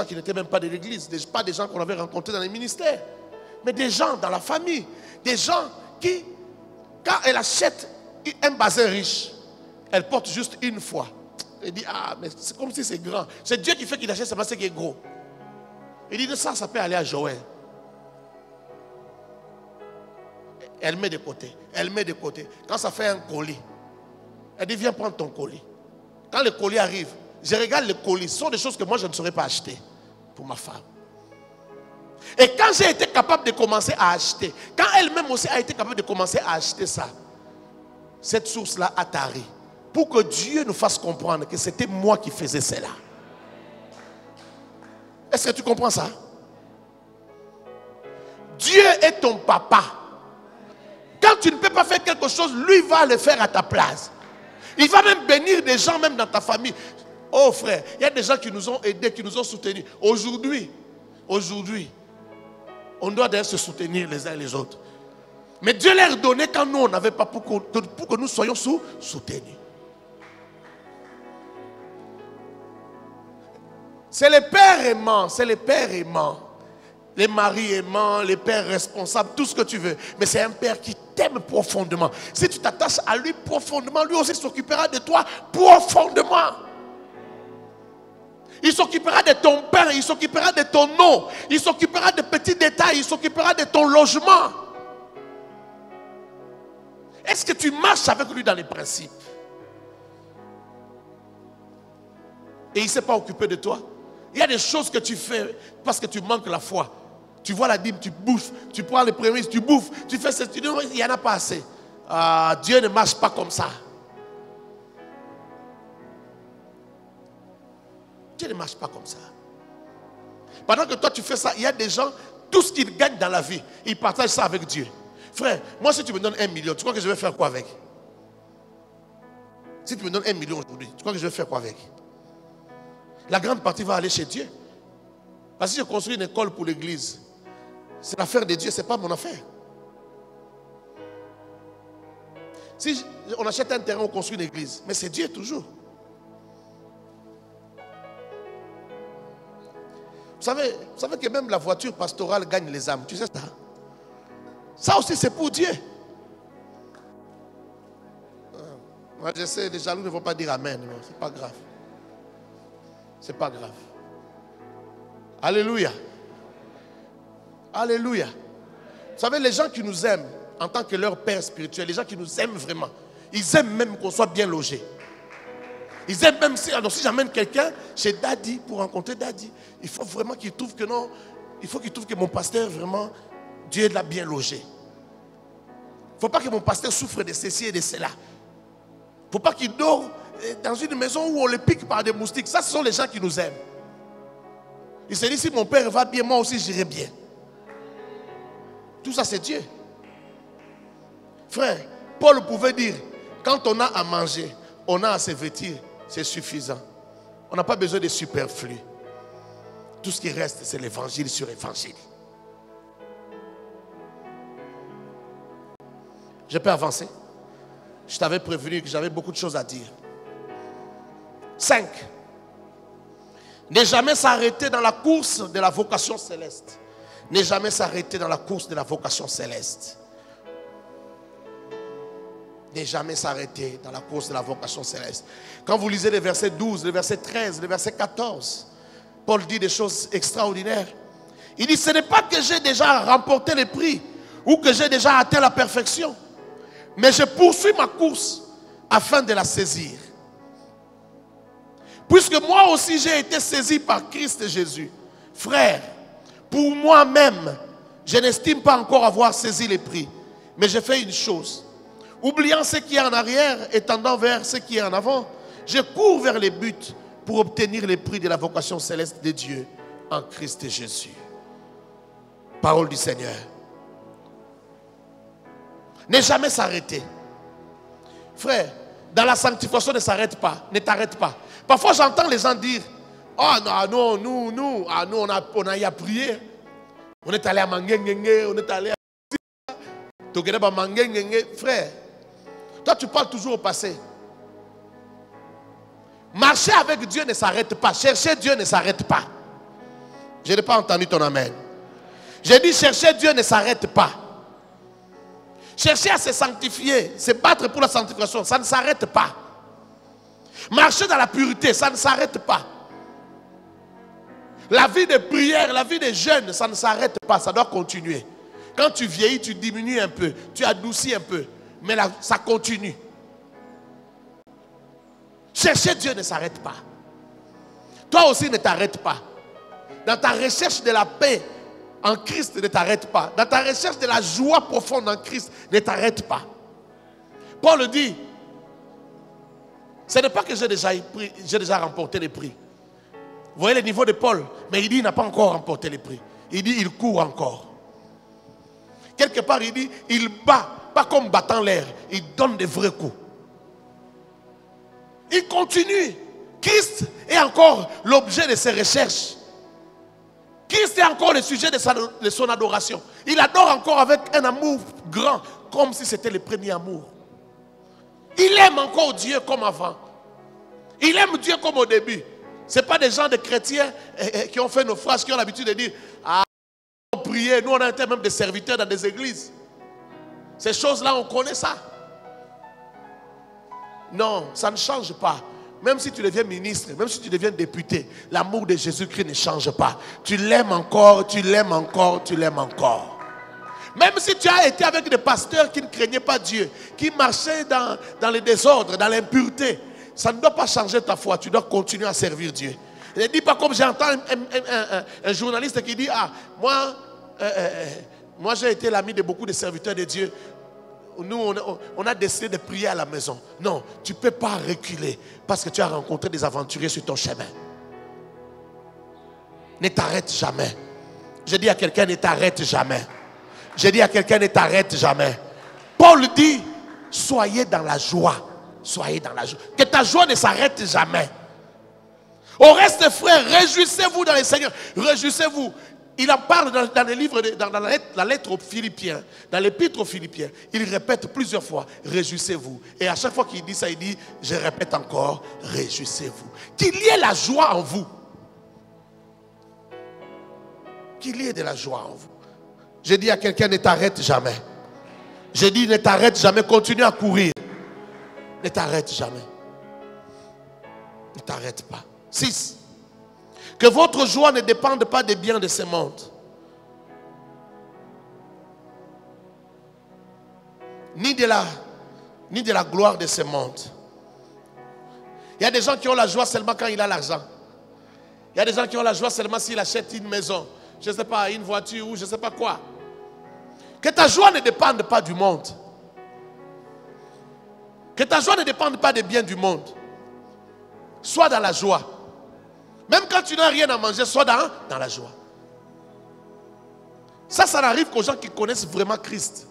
qui n'étaient même pas de l'église, pas des gens qu'on avait rencontrés dans les ministères, mais des gens dans la famille, des gens qui, quand elle achète un bazin riche, elle porte juste une fois. Elle dit, ah, mais c'est comme si c'est grand. C'est Dieu qui fait qu'il achète, c'est parce qu'il est gros. Il dit, ça peut aller à Joël. Elle met de côté, Quand ça fait un colis, elle dit, viens prendre ton colis. Quand le colis arrive, je regarde le colis. Ce sont des choses que moi, je ne saurais pas acheter pour ma femme. Et quand j'ai été capable de commencer à acheter, quand elle-même aussi a été capable de commencer à acheter ça, cette source-là a tari. Pour que Dieu nous fasse comprendre que c'était moi qui faisais cela. Est-ce que tu comprends ça? Dieu est ton papa. Quand tu ne peux pas faire quelque chose, lui va le faire à ta place. Il va même bénir des gens, même dans ta famille. Oh frère, il y a des gens qui nous ont aidés, qui nous ont soutenus. Aujourd'hui, on doit d'ailleurs se soutenir les uns les autres. Mais Dieu leur donnait quand nous, on n'avait pas pour que nous soyons soutenus. C'est les pères aimants, les maris aimants, les pères responsables, tout ce que tu veux. Mais c'est un père qui t'aime profondément. Si tu t'attaches à lui profondément, lui aussi s'occupera de toi profondément. Il s'occupera de ton pain, il s'occupera de ton eau, il s'occupera de petits détails, il s'occupera de ton logement. Est-ce que tu marches avec lui dans les principes? et il ne s'est pas occupé de toi. Il y a des choses que tu fais parce que tu manques la foi. Tu vois la dîme, tu bouffes, tu prends les prémices, tu bouffes, tu fais ce que tu dis, il n'y en a pas assez. Dieu ne marche pas comme ça. Dieu ne marche pas comme ça. Pendant que toi tu fais ça, il y a des gens, tout ce qu'ils gagnent dans la vie, ils partagent ça avec Dieu. Frère, moi si tu me donnes 1 million, tu crois que je vais faire quoi avec? Si tu me donnes 1 million aujourd'hui, tu crois que je vais faire quoi avec? La grande partie va aller chez Dieu. Parce que si je construis une école pour l'église, c'est l'affaire de Dieu, ce n'est pas mon affaire. Si on achète un terrain, on construit une église, mais c'est Dieu toujours. Vous savez que même la voiture pastorale gagne les âmes. Tu sais ça? Ça aussi c'est pour Dieu. Moi je sais, les jaloux ne vont pas dire amen. C'est pas grave. C'est pas grave. Alléluia. Alléluia. Vous savez, les gens qui nous aiment en tant que leur père spirituel, les gens qui nous aiment vraiment, ils aiment même qu'on soit bien logé. Ils aiment même si, alors si j'amène quelqu'un chez Daddy pour rencontrer Daddy, il faut vraiment qu'il trouve que non, il faut qu'il trouve que mon pasteur vraiment, Dieu l'a bien logé. Il ne faut pas que mon pasteur souffre de ceci et de cela. Il ne faut pas qu'il dort dans une maison où on le pique par des moustiques. Ça, ce sont les gens qui nous aiment. Il se dit, si mon père va bien, moi aussi j'irai bien. Tout ça, c'est Dieu. Frère, Paul pouvait dire, quand on a à manger, on a à se vêtir, c'est suffisant. On n'a pas besoin de superflu. Tout ce qui reste, c'est l'évangile sur évangile. Je peux avancer? Je t'avais prévenu que j'avais beaucoup de choses à dire. 5. Ne jamais s'arrêter dans la course de la vocation céleste. Ne jamais s'arrêter dans la course de la vocation céleste. Ne jamais s'arrêter dans la course de la vocation céleste. Quand vous lisez les versets 12, les versets 13, les versets 14, Paul dit des choses extraordinaires. Il dit, ce n'est pas que j'ai déjà remporté le prix ou que j'ai déjà atteint la perfection, mais je poursuis ma course afin de la saisir. Puisque moi aussi j'ai été saisi par Christ Jésus. Frère, pour moi-même, je n'estime pas encore avoir saisi le prix, mais je fais une chose. Oubliant ce qui est en arrière et tendant vers ce qui est en avant, je cours vers les buts pour obtenir le prix de la vocation céleste de Dieu en Christ Jésus. Parole du Seigneur. Ne jamais s'arrêter. Frère, dans la sanctification, ne s'arrête pas, ne t'arrête pas. Parfois j'entends les gens dire, oh non, nous, on a y à prier. On est allé à Mangengenge, on est allé à Mangengenge. Frère, toi tu parles toujours au passé. Marcher avec Dieu ne s'arrête pas. Chercher Dieu ne s'arrête pas. Je n'ai pas entendu ton amen. J'ai dit chercher Dieu ne s'arrête pas. Chercher à se sanctifier, se battre pour la sanctification, ça ne s'arrête pas. Marcher dans la pureté, ça ne s'arrête pas. La vie de prière, la vie de jeûne, ça ne s'arrête pas, ça doit continuer. Quand tu vieillis, tu diminues un peu, tu adoucis un peu, mais là, ça continue. Chercher Dieu ne s'arrête pas. Toi aussi ne t'arrête pas. Dans ta recherche de la paix en Christ, ne t'arrête pas. Dans ta recherche de la joie profonde en Christ, ne t'arrête pas. Paul dit, ce n'est pas que j'ai déjà remporté les prix. Vous voyez le niveau de Paul, mais il dit il n'a pas encore remporté les prix. Il dit il court encore. Quelque part il dit il bat, pas comme battant l'air, il donne des vrais coups. Il continue. Christ est encore l'objet de ses recherches. Christ est encore le sujet de son adoration. Il adore encore avec un amour grand, comme si c'était le premier amour. Il aime encore Dieu comme avant. Il aime Dieu comme au début. Ce n'est pas des gens de chrétiens qui ont fait naufrage, qui ont l'habitude de dire ah, on priait, nous on a été même des serviteurs dans des églises. Ces choses-là, on connaît ça. Non, ça ne change pas. Même si tu deviens ministre, même si tu deviens député, l'amour de Jésus-Christ ne change pas. Tu l'aimes encore, tu l'aimes encore, tu l'aimes encore. Même si tu as été avec des pasteurs qui ne craignaient pas Dieu, qui marchaient dans le désordre, dans l'impureté, ça ne doit pas changer ta foi. Tu dois continuer à servir Dieu. Ne dis pas comme j'entends un journaliste qui dit, ah, moi j'ai été l'ami de beaucoup de serviteurs de Dieu. Nous, on a décidé de prier à la maison. Non, tu ne peux pas reculer parce que tu as rencontré des aventuriers sur ton chemin. Ne t'arrête jamais. Je dis à quelqu'un, ne t'arrête jamais. Je dis à quelqu'un, ne t'arrête jamais. Paul dit, soyez dans la joie. Soyez dans la joie. Que ta joie ne s'arrête jamais. Au reste, frères, réjouissez-vous dans le Seigneur. Réjouissez-vous. Il en parle dans le livre, dans la lettre aux Philippiens, dans l'épître aux Philippiens. Il répète plusieurs fois, réjouissez-vous. Et à chaque fois qu'il dit ça, il dit, je répète encore, réjouissez-vous. Qu'il y ait la joie en vous. Qu'il y ait de la joie en vous. Je dis à quelqu'un, ne t'arrête jamais. Je dis, ne t'arrête jamais, continue à courir. Ne t'arrête jamais. Ne t'arrête pas. 6. Que votre joie ne dépende pas des biens de ce monde. Ni de la gloire de ce monde. Il y a des gens qui ont la joie seulement quand il a l'argent. Il y a des gens qui ont la joie seulement s'il achète une maison. Je ne sais pas, une voiture ou je ne sais pas quoi. Que ta joie ne dépende pas du monde. Que ta joie ne dépende pas des biens du monde. Sois dans la joie. Même quand tu n'as rien à manger, sois dans la joie. Ça n'arrive qu'aux gens qui connaissent vraiment Christ.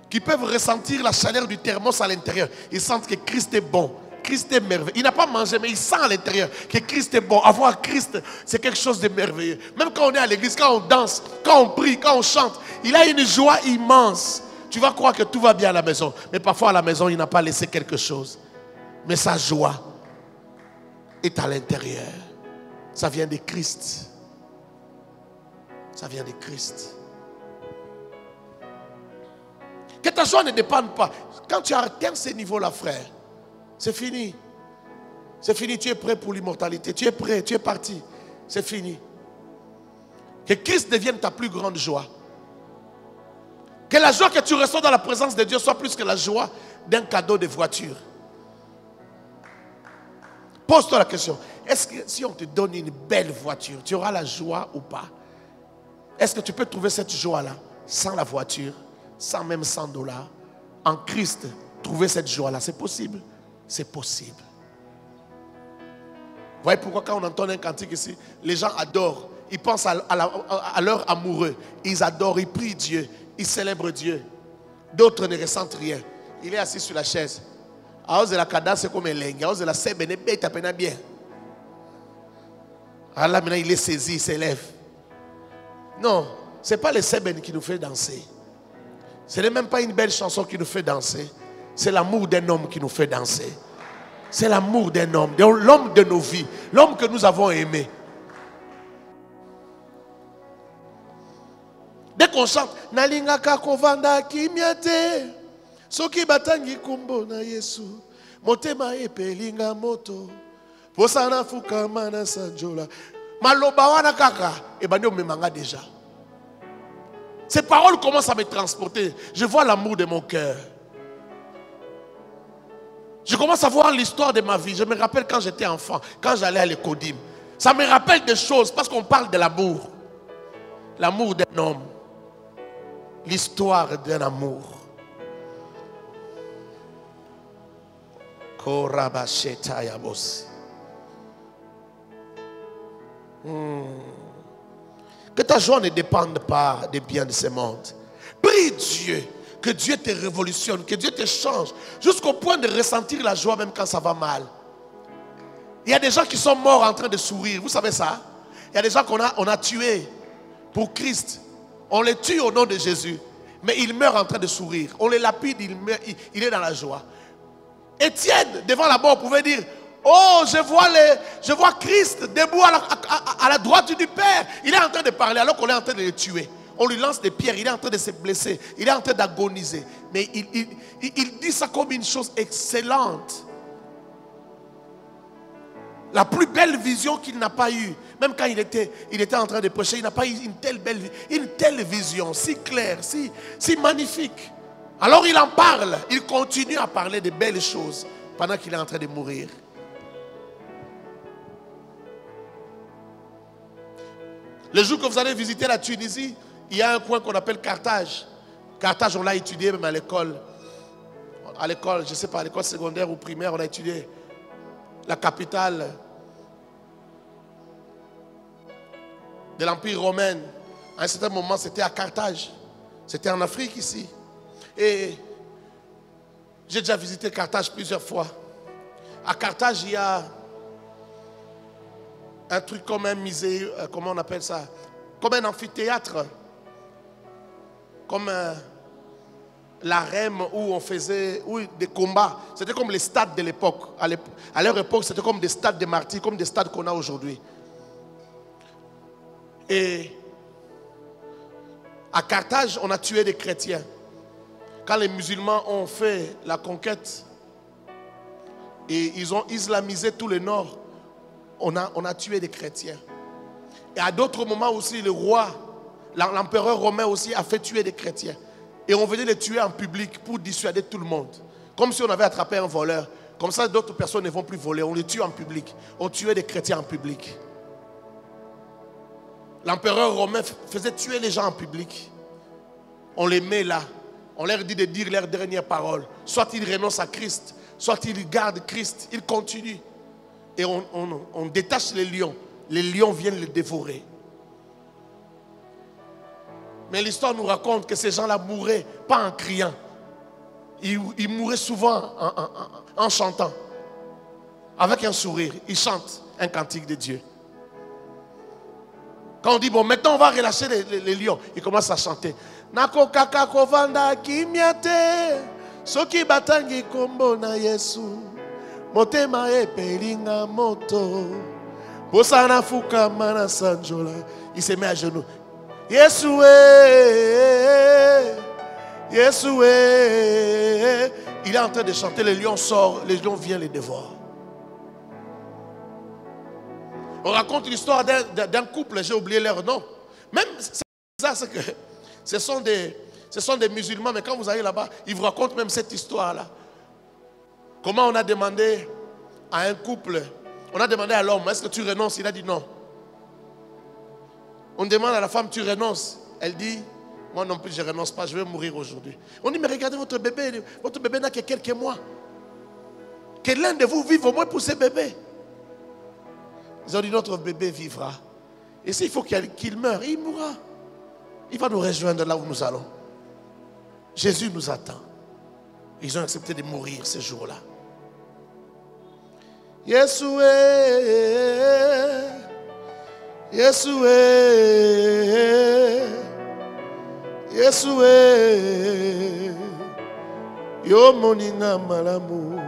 Qui peuvent ressentir la chaleur du thermos à l'intérieur. Ils sentent que Christ est bon. Christ est merveilleux. Il n'a pas mangé, mais il sent à l'intérieur que Christ est bon. Avoir Christ, c'est quelque chose de merveilleux. Même quand on est à l'église, quand on danse, quand on prie, quand on chante, il a une joie immense. Tu vas croire que tout va bien à la maison. Mais parfois à la maison, il n'a pas laissé quelque chose. Mais sa joie est à l'intérieur. Ça vient de Christ. Ça vient de Christ. Que ta joie ne dépende pas. Quand tu atteins ce niveau-là, frère, c'est fini. C'est fini, tu es prêt pour l'immortalité. Tu es prêt, tu es parti. C'est fini. Que Christ devienne ta plus grande joie. Que la joie que tu reçois dans la présence de Dieu soit plus que la joie d'un cadeau de voiture. Pose-toi la question. Est-ce que si on te donne une belle voiture, tu auras la joie ou pas? Est-ce que tu peux trouver cette joie-là sans la voiture, sans même $100? En Christ, trouver cette joie-là, c'est possible? C'est possible. Vous voyez pourquoi quand on entend un cantique ici, les gens adorent. Ils pensent à leur amoureux. Ils adorent, ils prient Dieu. Ils célèbrent Dieu. D'autres ne ressentent rien. Il est assis sur la chaise. À cause de la cadence, c'est comme un lingue. À cause de la sèbe, il est bien. Alors là, maintenant, il est saisi, il s'élève. Non, ce n'est pas le sèbe qui nous fait danser. Ce n'est même pas une belle chanson qui nous fait danser. C'est l'amour d'un homme qui nous fait danser. C'est l'amour d'un homme, l'homme de nos vies, l'homme que nous avons aimé. Dès qu'on chante, Nalingaka kovanda kimiate, soki batangi kumbo na Yesu, motema epelinga moto, posana fukama na sanjola, maloba wana kaka, et bandi omemanga déjà. Ces paroles commencent à me transporter. Je vois l'amour de mon cœur. Je commence à voir l'histoire de ma vie. Je me rappelle quand j'étais enfant, quand j'allais à l'Ecodim. Ça me rappelle des choses parce qu'on parle de l'amour. L'amour d'un homme. L'histoire d'un amour. Que ta joie ne dépende pas des biens de ce monde. Prie Dieu. Que Dieu te révolutionne, que Dieu te change, jusqu'au point de ressentir la joie même quand ça va mal. Il y a des gens qui sont morts en train de sourire, vous savez ça? Il y a des gens qu'on a tués pour Christ. On les tue au nom de Jésus, mais ils meurent en train de sourire. On les lapide, il est dans la joie. Étienne, devant la mort, pouvait dire, oh, je vois Christ debout à la droite du Père. Il est en train de parler alors qu'on est en train de le tuer. On lui lance des pierres, il est en train de se blesser, il est en train d'agoniser. Mais il dit ça comme une chose excellente. La plus belle vision qu'il n'a pas eue, même quand il était en train de prêcher, il n'a pas eu une telle vision, si claire, si magnifique. Alors il en parle, il continue à parler de belles choses pendant qu'il est en train de mourir. Le jour que vous allez visiter la Tunisie, il y a un coin qu'on appelle Carthage. Carthage, on l'a étudié même à l'école. À l'école, je ne sais pas, à l'école secondaire ou primaire, on a étudié la capitale de l'Empire romain. À un certain moment, c'était à Carthage. C'était en Afrique ici. Et j'ai déjà visité Carthage plusieurs fois. À Carthage, il y a un truc comme un musée, comment on appelle ça? Comme un amphithéâtre. Comme l'arène où on faisait des combats. C'était comme les stades de l'époque. À leur époque, c'était comme des stades de martyrs, comme des stades qu'on a aujourd'hui. Et à Carthage, on a tué des chrétiens. Quand les musulmans ont fait la conquête et ils ont islamisé tout le nord, on a tué des chrétiens. Et à d'autres moments aussi, le roi, l'empereur romain aussi a fait tuer des chrétiens. Et on venait les tuer en public pour dissuader tout le monde. Comme si on avait attrapé un voleur. Comme ça, d'autres personnes ne vont plus voler. On les tue en public. On tuait des chrétiens en public. L'empereur romain faisait tuer les gens en public. On les met là. On leur dit de dire leurs dernières paroles. Soit ils renoncent à Christ, soit ils gardent Christ. Ils continuent. Et on détache les lions. Les lions viennent les dévorer. Mais l'histoire nous raconte que ces gens-là mouraient pas en criant. Ils mouraient souvent en chantant. Avec un sourire. Ils chantent un cantique de Dieu. Quand on dit, bon, maintenant on va relâcher les lions, ils commencent à chanter. Nako kaka kovanda kimyate, soki batangi kombo na Yesu, motema epelinga moto, posana fuka mana sanjola. Il se met à genoux. Yesoué, Yesoué. Il est en train de chanter, les lions sortent, les lions viennent les dévorer. On raconte l'histoire d'un couple, j'ai oublié leur nom. Même, c'est bizarre, c'est que ce sont des musulmans, mais quand vous allez là-bas, ils vous racontent même cette histoire-là. Comment on a demandé à un couple, on a demandé à l'homme, est-ce que tu renonces? Il a dit non. On demande à la femme, tu renonces? Elle dit, moi non plus je ne renonce pas, je vais mourir aujourd'hui. On dit, mais regardez votre bébé n'a que quelques mois. Que l'un de vous vive au moins pour ce bébé. Ils ont dit, notre bébé vivra. Et s'il faut qu'il meure, il mourra. Il va nous rejoindre là où nous allons. Jésus nous attend. Ils ont accepté de mourir ce jour-là. Yesoué, Yesoué, Yesoué, Yo moninga malamu.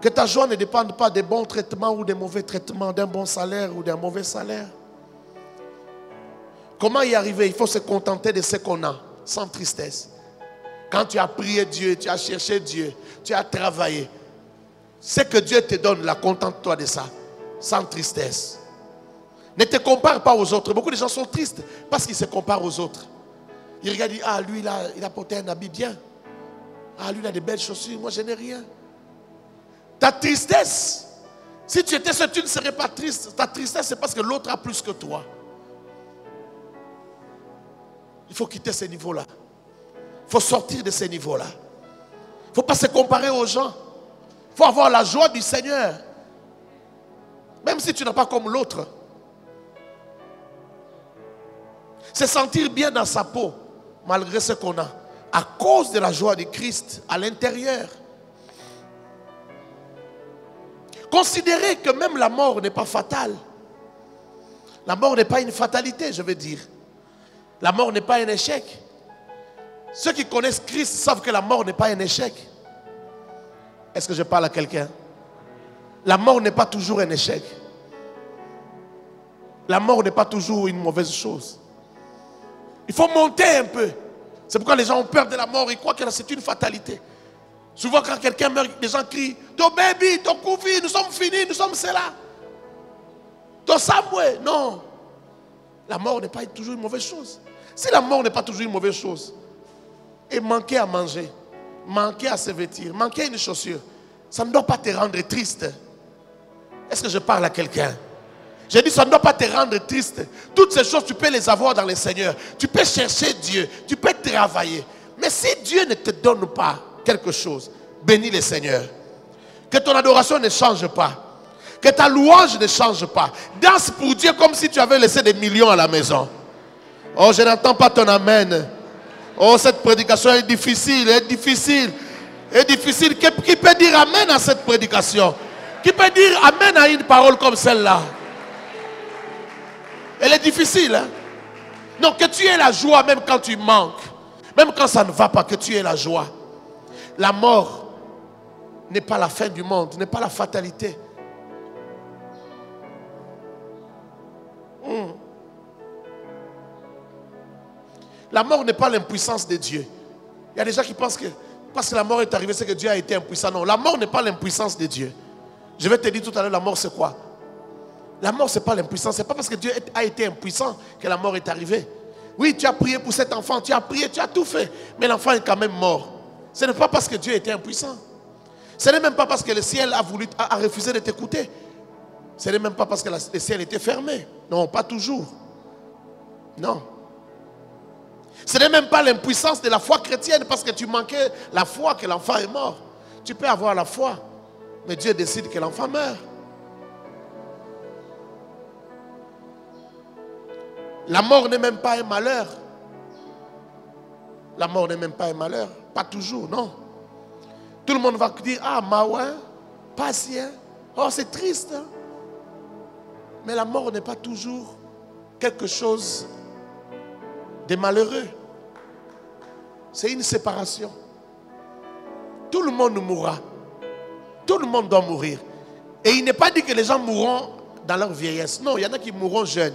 Que ta joie ne dépende pas des bons traitements ou des mauvais traitements, d'un bon salaire ou d'un mauvais salaire. Comment y arriver? Il faut se contenter de ce qu'on a, sans tristesse. Quand tu as prié Dieu, tu as cherché Dieu, tu as travaillé, ce que Dieu te donne, là, contente-toi de ça, sans tristesse. Ne te compare pas aux autres. Beaucoup de gens sont tristes parce qu'ils se comparent aux autres. Ils regardent, ah lui, il a porté un habit bien. Ah lui, il a de belles chaussures, moi je n'ai rien. Ta tristesse, si tu étais seul, tu ne serais pas triste. Ta tristesse, c'est parce que l'autre a plus que toi. Il faut quitter ces niveaux-là. Il faut sortir de ces niveaux-là. Il ne faut pas se comparer aux gens. Il faut avoir la joie du Seigneur. Même si tu n'as pas comme l'autre. Se sentir bien dans sa peau, malgré ce qu'on a. À cause de la joie de Christ à l'intérieur. Considérez que même la mort n'est pas fatale. La mort n'est pas une fatalité, je veux dire. La mort n'est pas un échec. Ceux qui connaissent Christ savent que la mort n'est pas un échec. Est-ce que je parle à quelqu'un? La mort n'est pas toujours un échec. La mort n'est pas toujours une mauvaise chose. Il faut monter un peu. C'est pourquoi les gens ont peur de la mort. Ils croient que c'est une fatalité. Souvent quand quelqu'un meurt, les gens crient, ton baby, ton couvi, nous sommes finis, nous sommes cela. Ton samoué. Non. La mort n'est pas toujours une mauvaise chose. Si la mort n'est pas toujours une mauvaise chose, et manquer à manger, manquer à se vêtir, manquer une chaussure, ça ne doit pas te rendre triste. Est-ce que je parle à quelqu'un? J'ai dit, ça ne doit pas te rendre triste. Toutes ces choses, tu peux les avoir dans le Seigneur. Tu peux chercher Dieu, tu peux travailler. Mais si Dieu ne te donne pas quelque chose, bénis le Seigneur. Que ton adoration ne change pas. Que ta louange ne change pas. Danse pour Dieu comme si tu avais laissé des millions à la maison. Oh, je n'entends pas ton amen. Oh, cette prédication est difficile, est difficile. Est difficile. Qui peut dire amen à cette prédication? Qui peut dire amen à une parole comme celle-là? Elle est difficile. Hein? Donc que tu aies la joie même quand tu manques. Même quand ça ne va pas, que tu aies la joie. La mort n'est pas la fin du monde, n'est pas la fatalité. La mort n'est pas l'impuissance de Dieu. Il y a des gens qui pensent que parce que la mort est arrivée, c'est que Dieu a été impuissant. Non, la mort n'est pas l'impuissance de Dieu. Je vais te dire tout à l'heure, la mort c'est quoi? La mort c'est pas l'impuissance. C'est pas parce que Dieu a été impuissant que la mort est arrivée. Oui, tu as prié pour cet enfant, tu as prié, tu as tout fait. Mais l'enfant est quand même mort. Ce n'est pas parce que Dieu était impuissant. Ce n'est même pas parce que le ciel a refusé de t'écouter. Ce n'est même pas parce que le ciel était fermé. Non, pas toujours. Non. Ce n'est même pas l'impuissance de la foi chrétienne parce que tu manquais la foi que l'enfant est mort. Tu peux avoir la foi, mais Dieu décide que l'enfant meurt. La mort n'est même pas un malheur. La mort n'est même pas un malheur. Pas toujours, non. Tout le monde va dire, ah, maouin, patient. Oh, c'est triste. Hein? Mais la mort n'est pas toujours quelque chose de malheureux. C'est une séparation. Tout le monde mourra. Tout le monde doit mourir. Et il n'est pas dit que les gens mourront dans leur vieillesse. Non, il y en a qui mourront jeunes.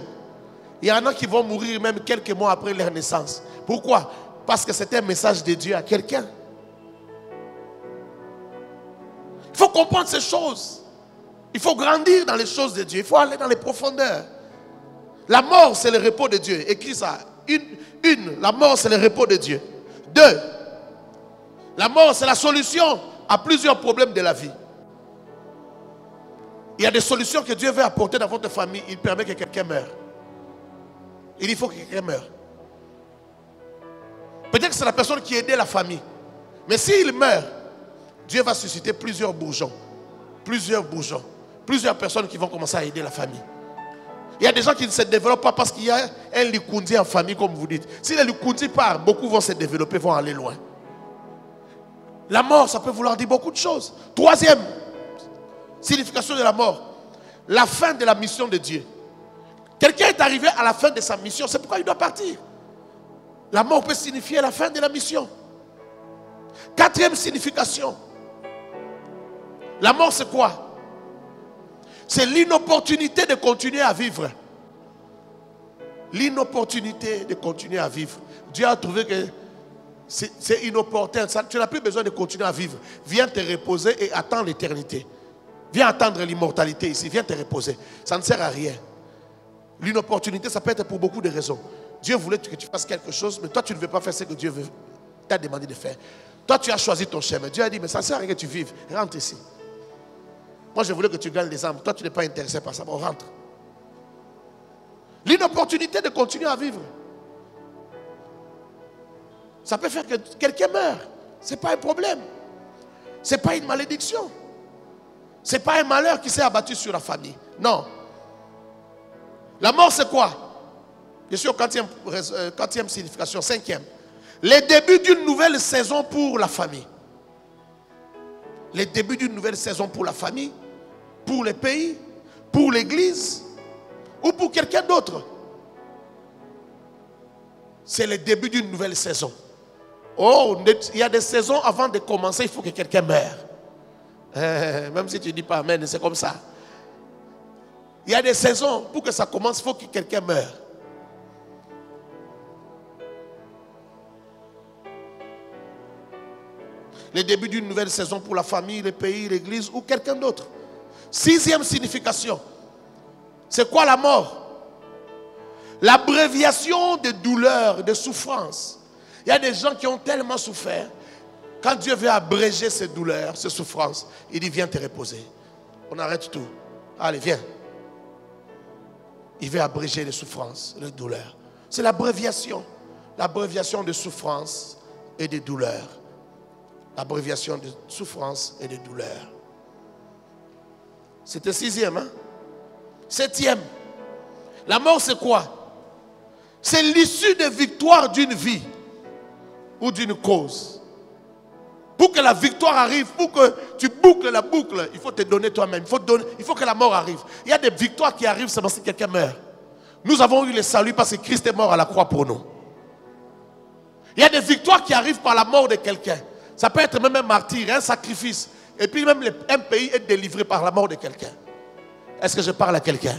Il y en a qui vont mourir même quelques mois après leur naissance. Pourquoi? Parce que c'est un message de Dieu à quelqu'un. Il faut comprendre ces choses. Il faut grandir dans les choses de Dieu. Il faut aller dans les profondeurs. La mort, c'est le repos de Dieu. Écris ça. La mort, c'est le repos de Dieu. 2, la mort, c'est la solution à plusieurs problèmes de la vie. Il y a des solutions que Dieu veut apporter dans votre famille. Il permet que quelqu'un meure. Il faut que quelqu'un meure. Peut-être que c'est la personne qui a aidé la famille. Mais s'il meurt, Dieu va susciter plusieurs bourgeons. Plusieurs bourgeons. Plusieurs personnes qui vont commencer à aider la famille. Il y a des gens qui ne se développent pas parce qu'il y a un likundi en famille, comme vous dites. Si le likundi part, beaucoup vont se développer, vont aller loin. La mort, ça peut vouloir dire beaucoup de choses. 3e signification de la mort, la fin de la mission de Dieu. Quelqu'un est arrivé à la fin de sa mission, c'est pourquoi il doit partir. La mort peut signifier la fin de la mission. 4e signification. La mort, c'est quoi? C'est l'inopportunité de continuer à vivre. L'inopportunité de continuer à vivre. Dieu a trouvé que c'est inopportun. Tu n'as plus besoin de continuer à vivre. Viens te reposer et attends l'éternité. Viens attendre l'immortalité ici. Viens te reposer. Ça ne sert à rien. L'inopportunité, ça peut être pour beaucoup de raisons. Dieu voulait que tu fasses quelque chose, mais toi, tu ne veux pas faire ce que Dieu t'a demandé de faire. Toi, tu as choisi ton chemin. Dieu a dit, mais ça ne sert à rien que tu vives. Rentre ici. Moi, je voulais que tu gagnes les âmes. Toi, tu n'es pas intéressé par ça. Bon, rentre. L'inopportunité de continuer à vivre. Ça peut faire que quelqu'un meure. Ce n'est pas un problème. Ce n'est pas une malédiction. Ce n'est pas un malheur qui s'est abattu sur la famille. Non. La mort, c'est quoi? Je suis au 4e signification, 5e. Les débuts d'une nouvelle saison pour la famille. Les débuts d'une nouvelle saison pour la famille, pour le pays, pour l'église ou pour quelqu'un d'autre. C'est le début d'une nouvelle saison. Oh, il y a des saisons avant de commencer, il faut que quelqu'un meure. Même si tu ne dis pas amen, c'est comme ça. Il y a des saisons, pour que ça commence, il faut que quelqu'un meure. Le début d'une nouvelle saison pour la famille, le pays, l'église ou quelqu'un d'autre. 6e signification. C'est quoi la mort? L'abréviation de douleurs, de souffrances. Il y a des gens qui ont tellement souffert. Quand Dieu veut abréger ces douleurs, ces souffrances, il dit viens te reposer. On arrête tout. Allez, viens. Il veut abréger les souffrances, les douleurs. C'est l'abréviation. L'abréviation de souffrance et de douleurs. L'abréviation de souffrance et de douleurs. C'était 6e, hein? 7e. La mort, c'est quoi? C'est l'issue de victoire d'une vie ou d'une cause. Pour que la victoire arrive, pour que tu boucles la boucle, il faut te donner toi-même. Il faut que la mort arrive. Il y a des victoires qui arrivent, c'est parce que quelqu'un meurt. Nous avons eu le salut parce que Christ est mort à la croix pour nous. Il y a des victoires qui arrivent par la mort de quelqu'un. Ça peut être même un martyr, un sacrifice. Et puis même un pays est délivré par la mort de quelqu'un. Est-ce que je parle à quelqu'un?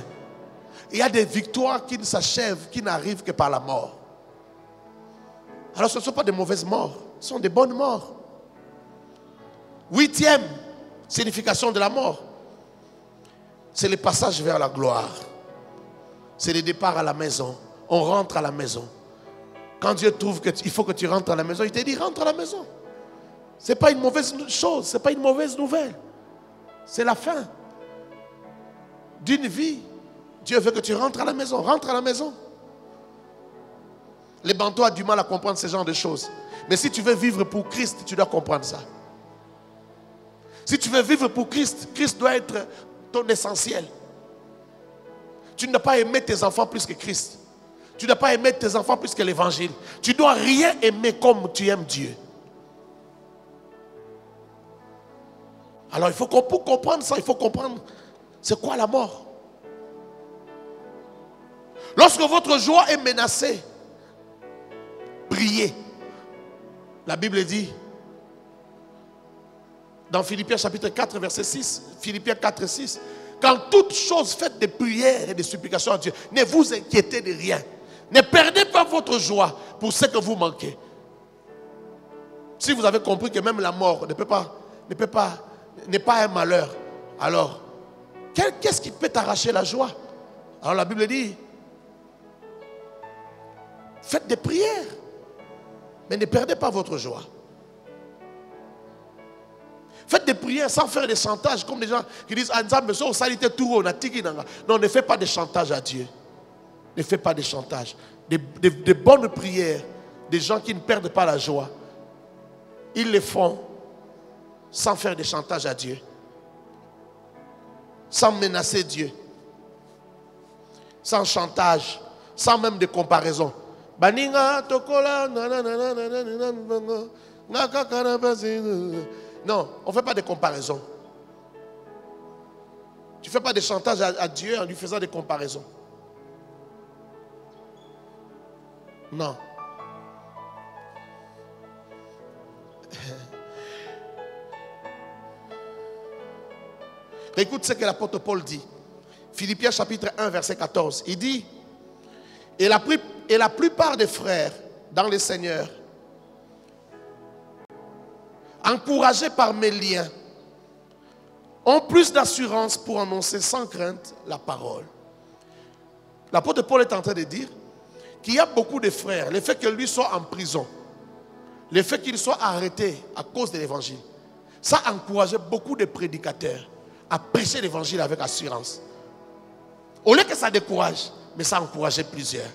Il y a des victoires qui ne s'achèvent, qui n'arrivent que par la mort. Alors ce ne sont pas des mauvaises morts, ce sont des bonnes morts. 8e signification de la mort, c'est le passage vers la gloire. C'est le départ à la maison. On rentre à la maison. Quand Dieu trouve qu'il faut que tu rentres à la maison, il te dit rentre à la maison. Ce n'est pas une mauvaise chose, ce n'est pas une mauvaise nouvelle. C'est la fin d'une vie. Dieu veut que tu rentres à la maison. Rentre à la maison. Les bantos ont du mal à comprendre ce genre de choses. Mais si tu veux vivre pour Christ, tu dois comprendre ça. Si tu veux vivre pour Christ, Christ doit être ton essentiel. Tu ne dois pas aimer tes enfants plus que Christ. Tu ne dois pas aimer tes enfants plus que l'évangile. Tu ne dois rien aimer comme tu aimes Dieu. Alors pour comprendre ça, il faut comprendre c'est quoi la mort. Lorsque votre joie est menacée, priez. La Bible dit dans Philippiens chapitre 4 verset 6, Philippiens 4 6, quand toute chose faites des prières et des supplications à Dieu, ne vous inquiétez de rien. Ne perdez pas votre joie pour ce que vous manquez. Si vous avez compris que même la mort n'est pas un malheur, alors qu'est-ce qui peut t'arracher la joie? Alors la Bible dit faites des prières, mais ne perdez pas votre joie. Faites des prières sans faire des chantages, comme des gens qui disent non, ne faites pas de chantage à Dieu. Ne faites pas de chantage. Des bonnes prières, des gens qui ne perdent pas la joie, ils les font sans faire de chantage à Dieu, sans menacer Dieu, sans chantage, sans même de comparaison. Non, on ne fait pas de comparaison. Tu ne fais pas de chantage à Dieu en lui faisant des comparaisons. Non. Écoute ce que l'apôtre Paul dit. Philippiens chapitre 1 verset 14. Il dit, et la plupart des frères dans le Seigneur, encouragés par mes liens, ont plus d'assurance pour annoncer sans crainte la parole. L'apôtre Paul est en train de dire qu'il y a beaucoup de frères, le fait que lui soit en prison, le fait qu'il soit arrêté à cause de l'évangile, ça a encouragé beaucoup de prédicateurs à prêcher l'évangile avec assurance. Au lieu que ça décourage, mais ça a encouragé plusieurs.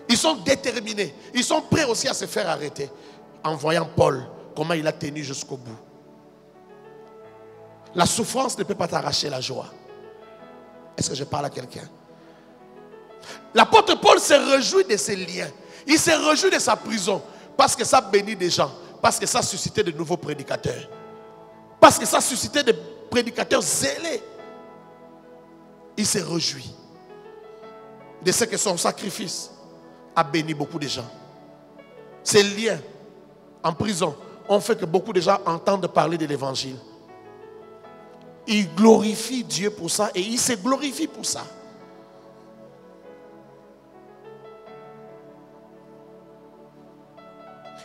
Ils sont déterminés, ils sont prêts aussi à se faire arrêter en voyant Paul, comment il a tenu jusqu'au bout. La souffrance ne peut pas t'arracher la joie. Est-ce que je parle à quelqu'un? L'apôtre Paul se réjouit de ses liens. Il se réjouit de sa prison parce que ça bénit des gens, parce que ça a suscité de nouveaux prédicateurs, parce que ça a suscité des prédicateurs zélés. Il se réjouit de ce que son sacrifice a béni beaucoup de gens. Ces liens en prison ont fait que beaucoup de gens entendent parler de l'évangile. Il glorifie Dieu pour ça et il se glorifie pour ça.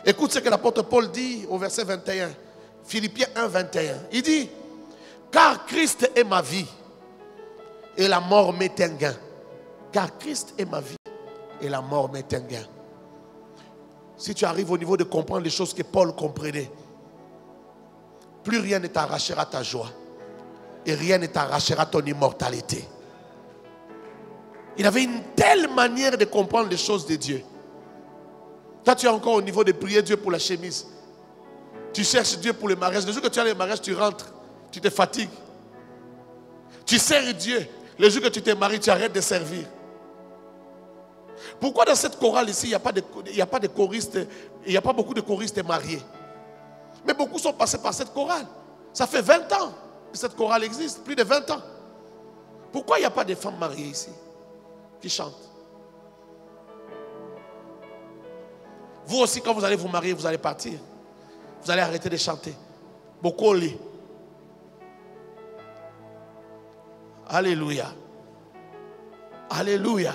Écoute ce que l'apôtre Paul dit au verset 21. Philippiens 1, 21. Il dit, car Christ est ma vie et la mort m'est un gain. Car Christ est ma vie et la mort m'est un gain. Si tu arrives au niveau de comprendre les choses que Paul comprenait, plus rien ne t'arrachera ta joie et rien ne t'arrachera ton immortalité. Il avait une telle manière de comprendre les choses de Dieu. Toi, tu es encore au niveau de prier Dieu pour la chemise. Tu cherches Dieu pour le mariage. Le jour que tu as le mariage, tu rentres, tu te fatigues. Tu sers Dieu. Le jour que tu te maries, tu arrêtes de servir. Pourquoi dans cette chorale ici, il n'y a pas de choristes, il n'y a pas beaucoup de choristes mariés? Mais beaucoup sont passés par cette chorale. Ça fait 20 ans que cette chorale existe, plus de 20 ans. Pourquoi il n'y a pas de femmes mariées ici qui chantent? Vous aussi, quand vous allez vous marier, vous allez partir. Vous allez arrêter de chanter. Beaucoup lit. Alléluia. Alléluia.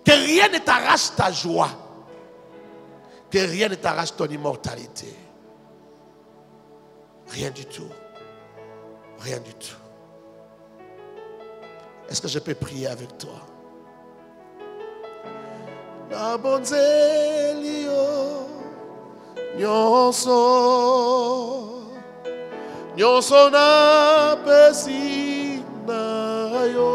Que rien ne t'arrache ta joie. Que rien ne t'arrache ton immortalité. Rien du tout. Rien du tout. Est-ce que je peux prier avec toi? Na bonzelio nyonso na pesi na yo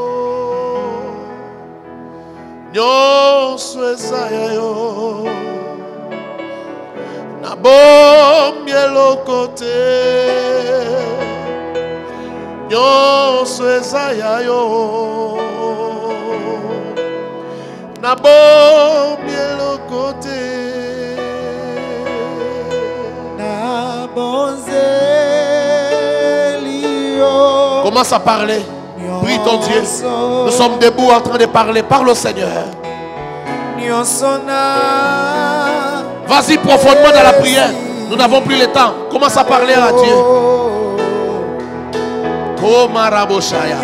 nyonso ezaya yo na bombi eloko te nyonso ezaya yo na bombi eloko te na bonzelio. Commence à parler. Prie ton Dieu. Nous sommes debout en train de parler. Parle au Seigneur. Vas-y profondément dans la prière. Nous n'avons plus le temps. Commence à parler à Dieu. Tomaraboshaya.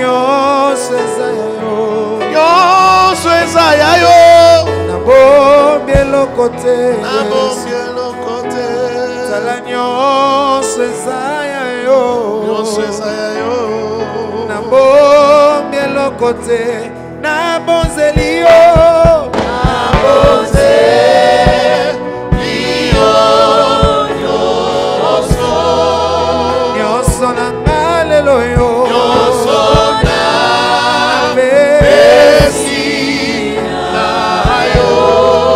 Nyonso ezaya yo. Na bombi eloko te. Na bombi eloko te. Zala nyonso ezaya yo. Nyonso ezaya yo. Na bombi eloko te. Na bonzeli yo. Na bonzeli yo. Nyonso na ngalelo yo. Nyonso na besi na yo.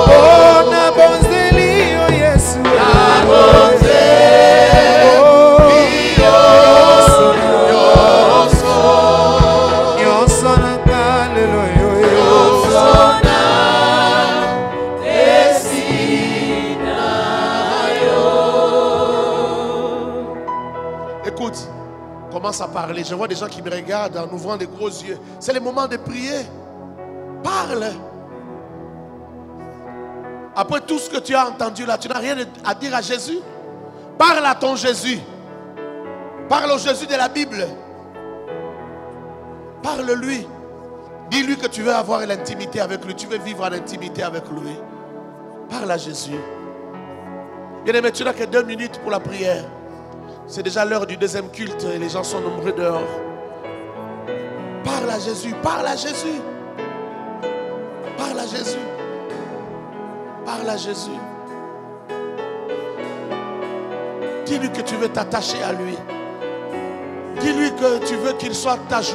Oh, na bonzeli yo Yesu. Na bonzeli yo. Nyonso na ngalelo yo. Nyonso na besi na yo. Écoute, commence à parler. Je vois des gens qui me regardent en ouvrant des gros yeux. C'est le moment de prier. Parle. Après tout ce que tu as entendu là, tu n'as rien à dire à Jésus. Parle à ton Jésus. Parle au Jésus de la Bible. Parle-lui. Dis-lui que tu veux avoir l'intimité avec lui. Tu veux vivre en intimité avec lui. Parle à Jésus. Bien-aimé, tu n'as que 2 minutes pour la prière. C'est déjà l'heure du deuxième culte et les gens sont nombreux dehors. Parle à Jésus. Parle à Jésus. Parle à Jésus. Parle à Jésus. Dis-lui que tu veux t'attacher à lui. Dis-lui que tu veux qu'il soit ta joie.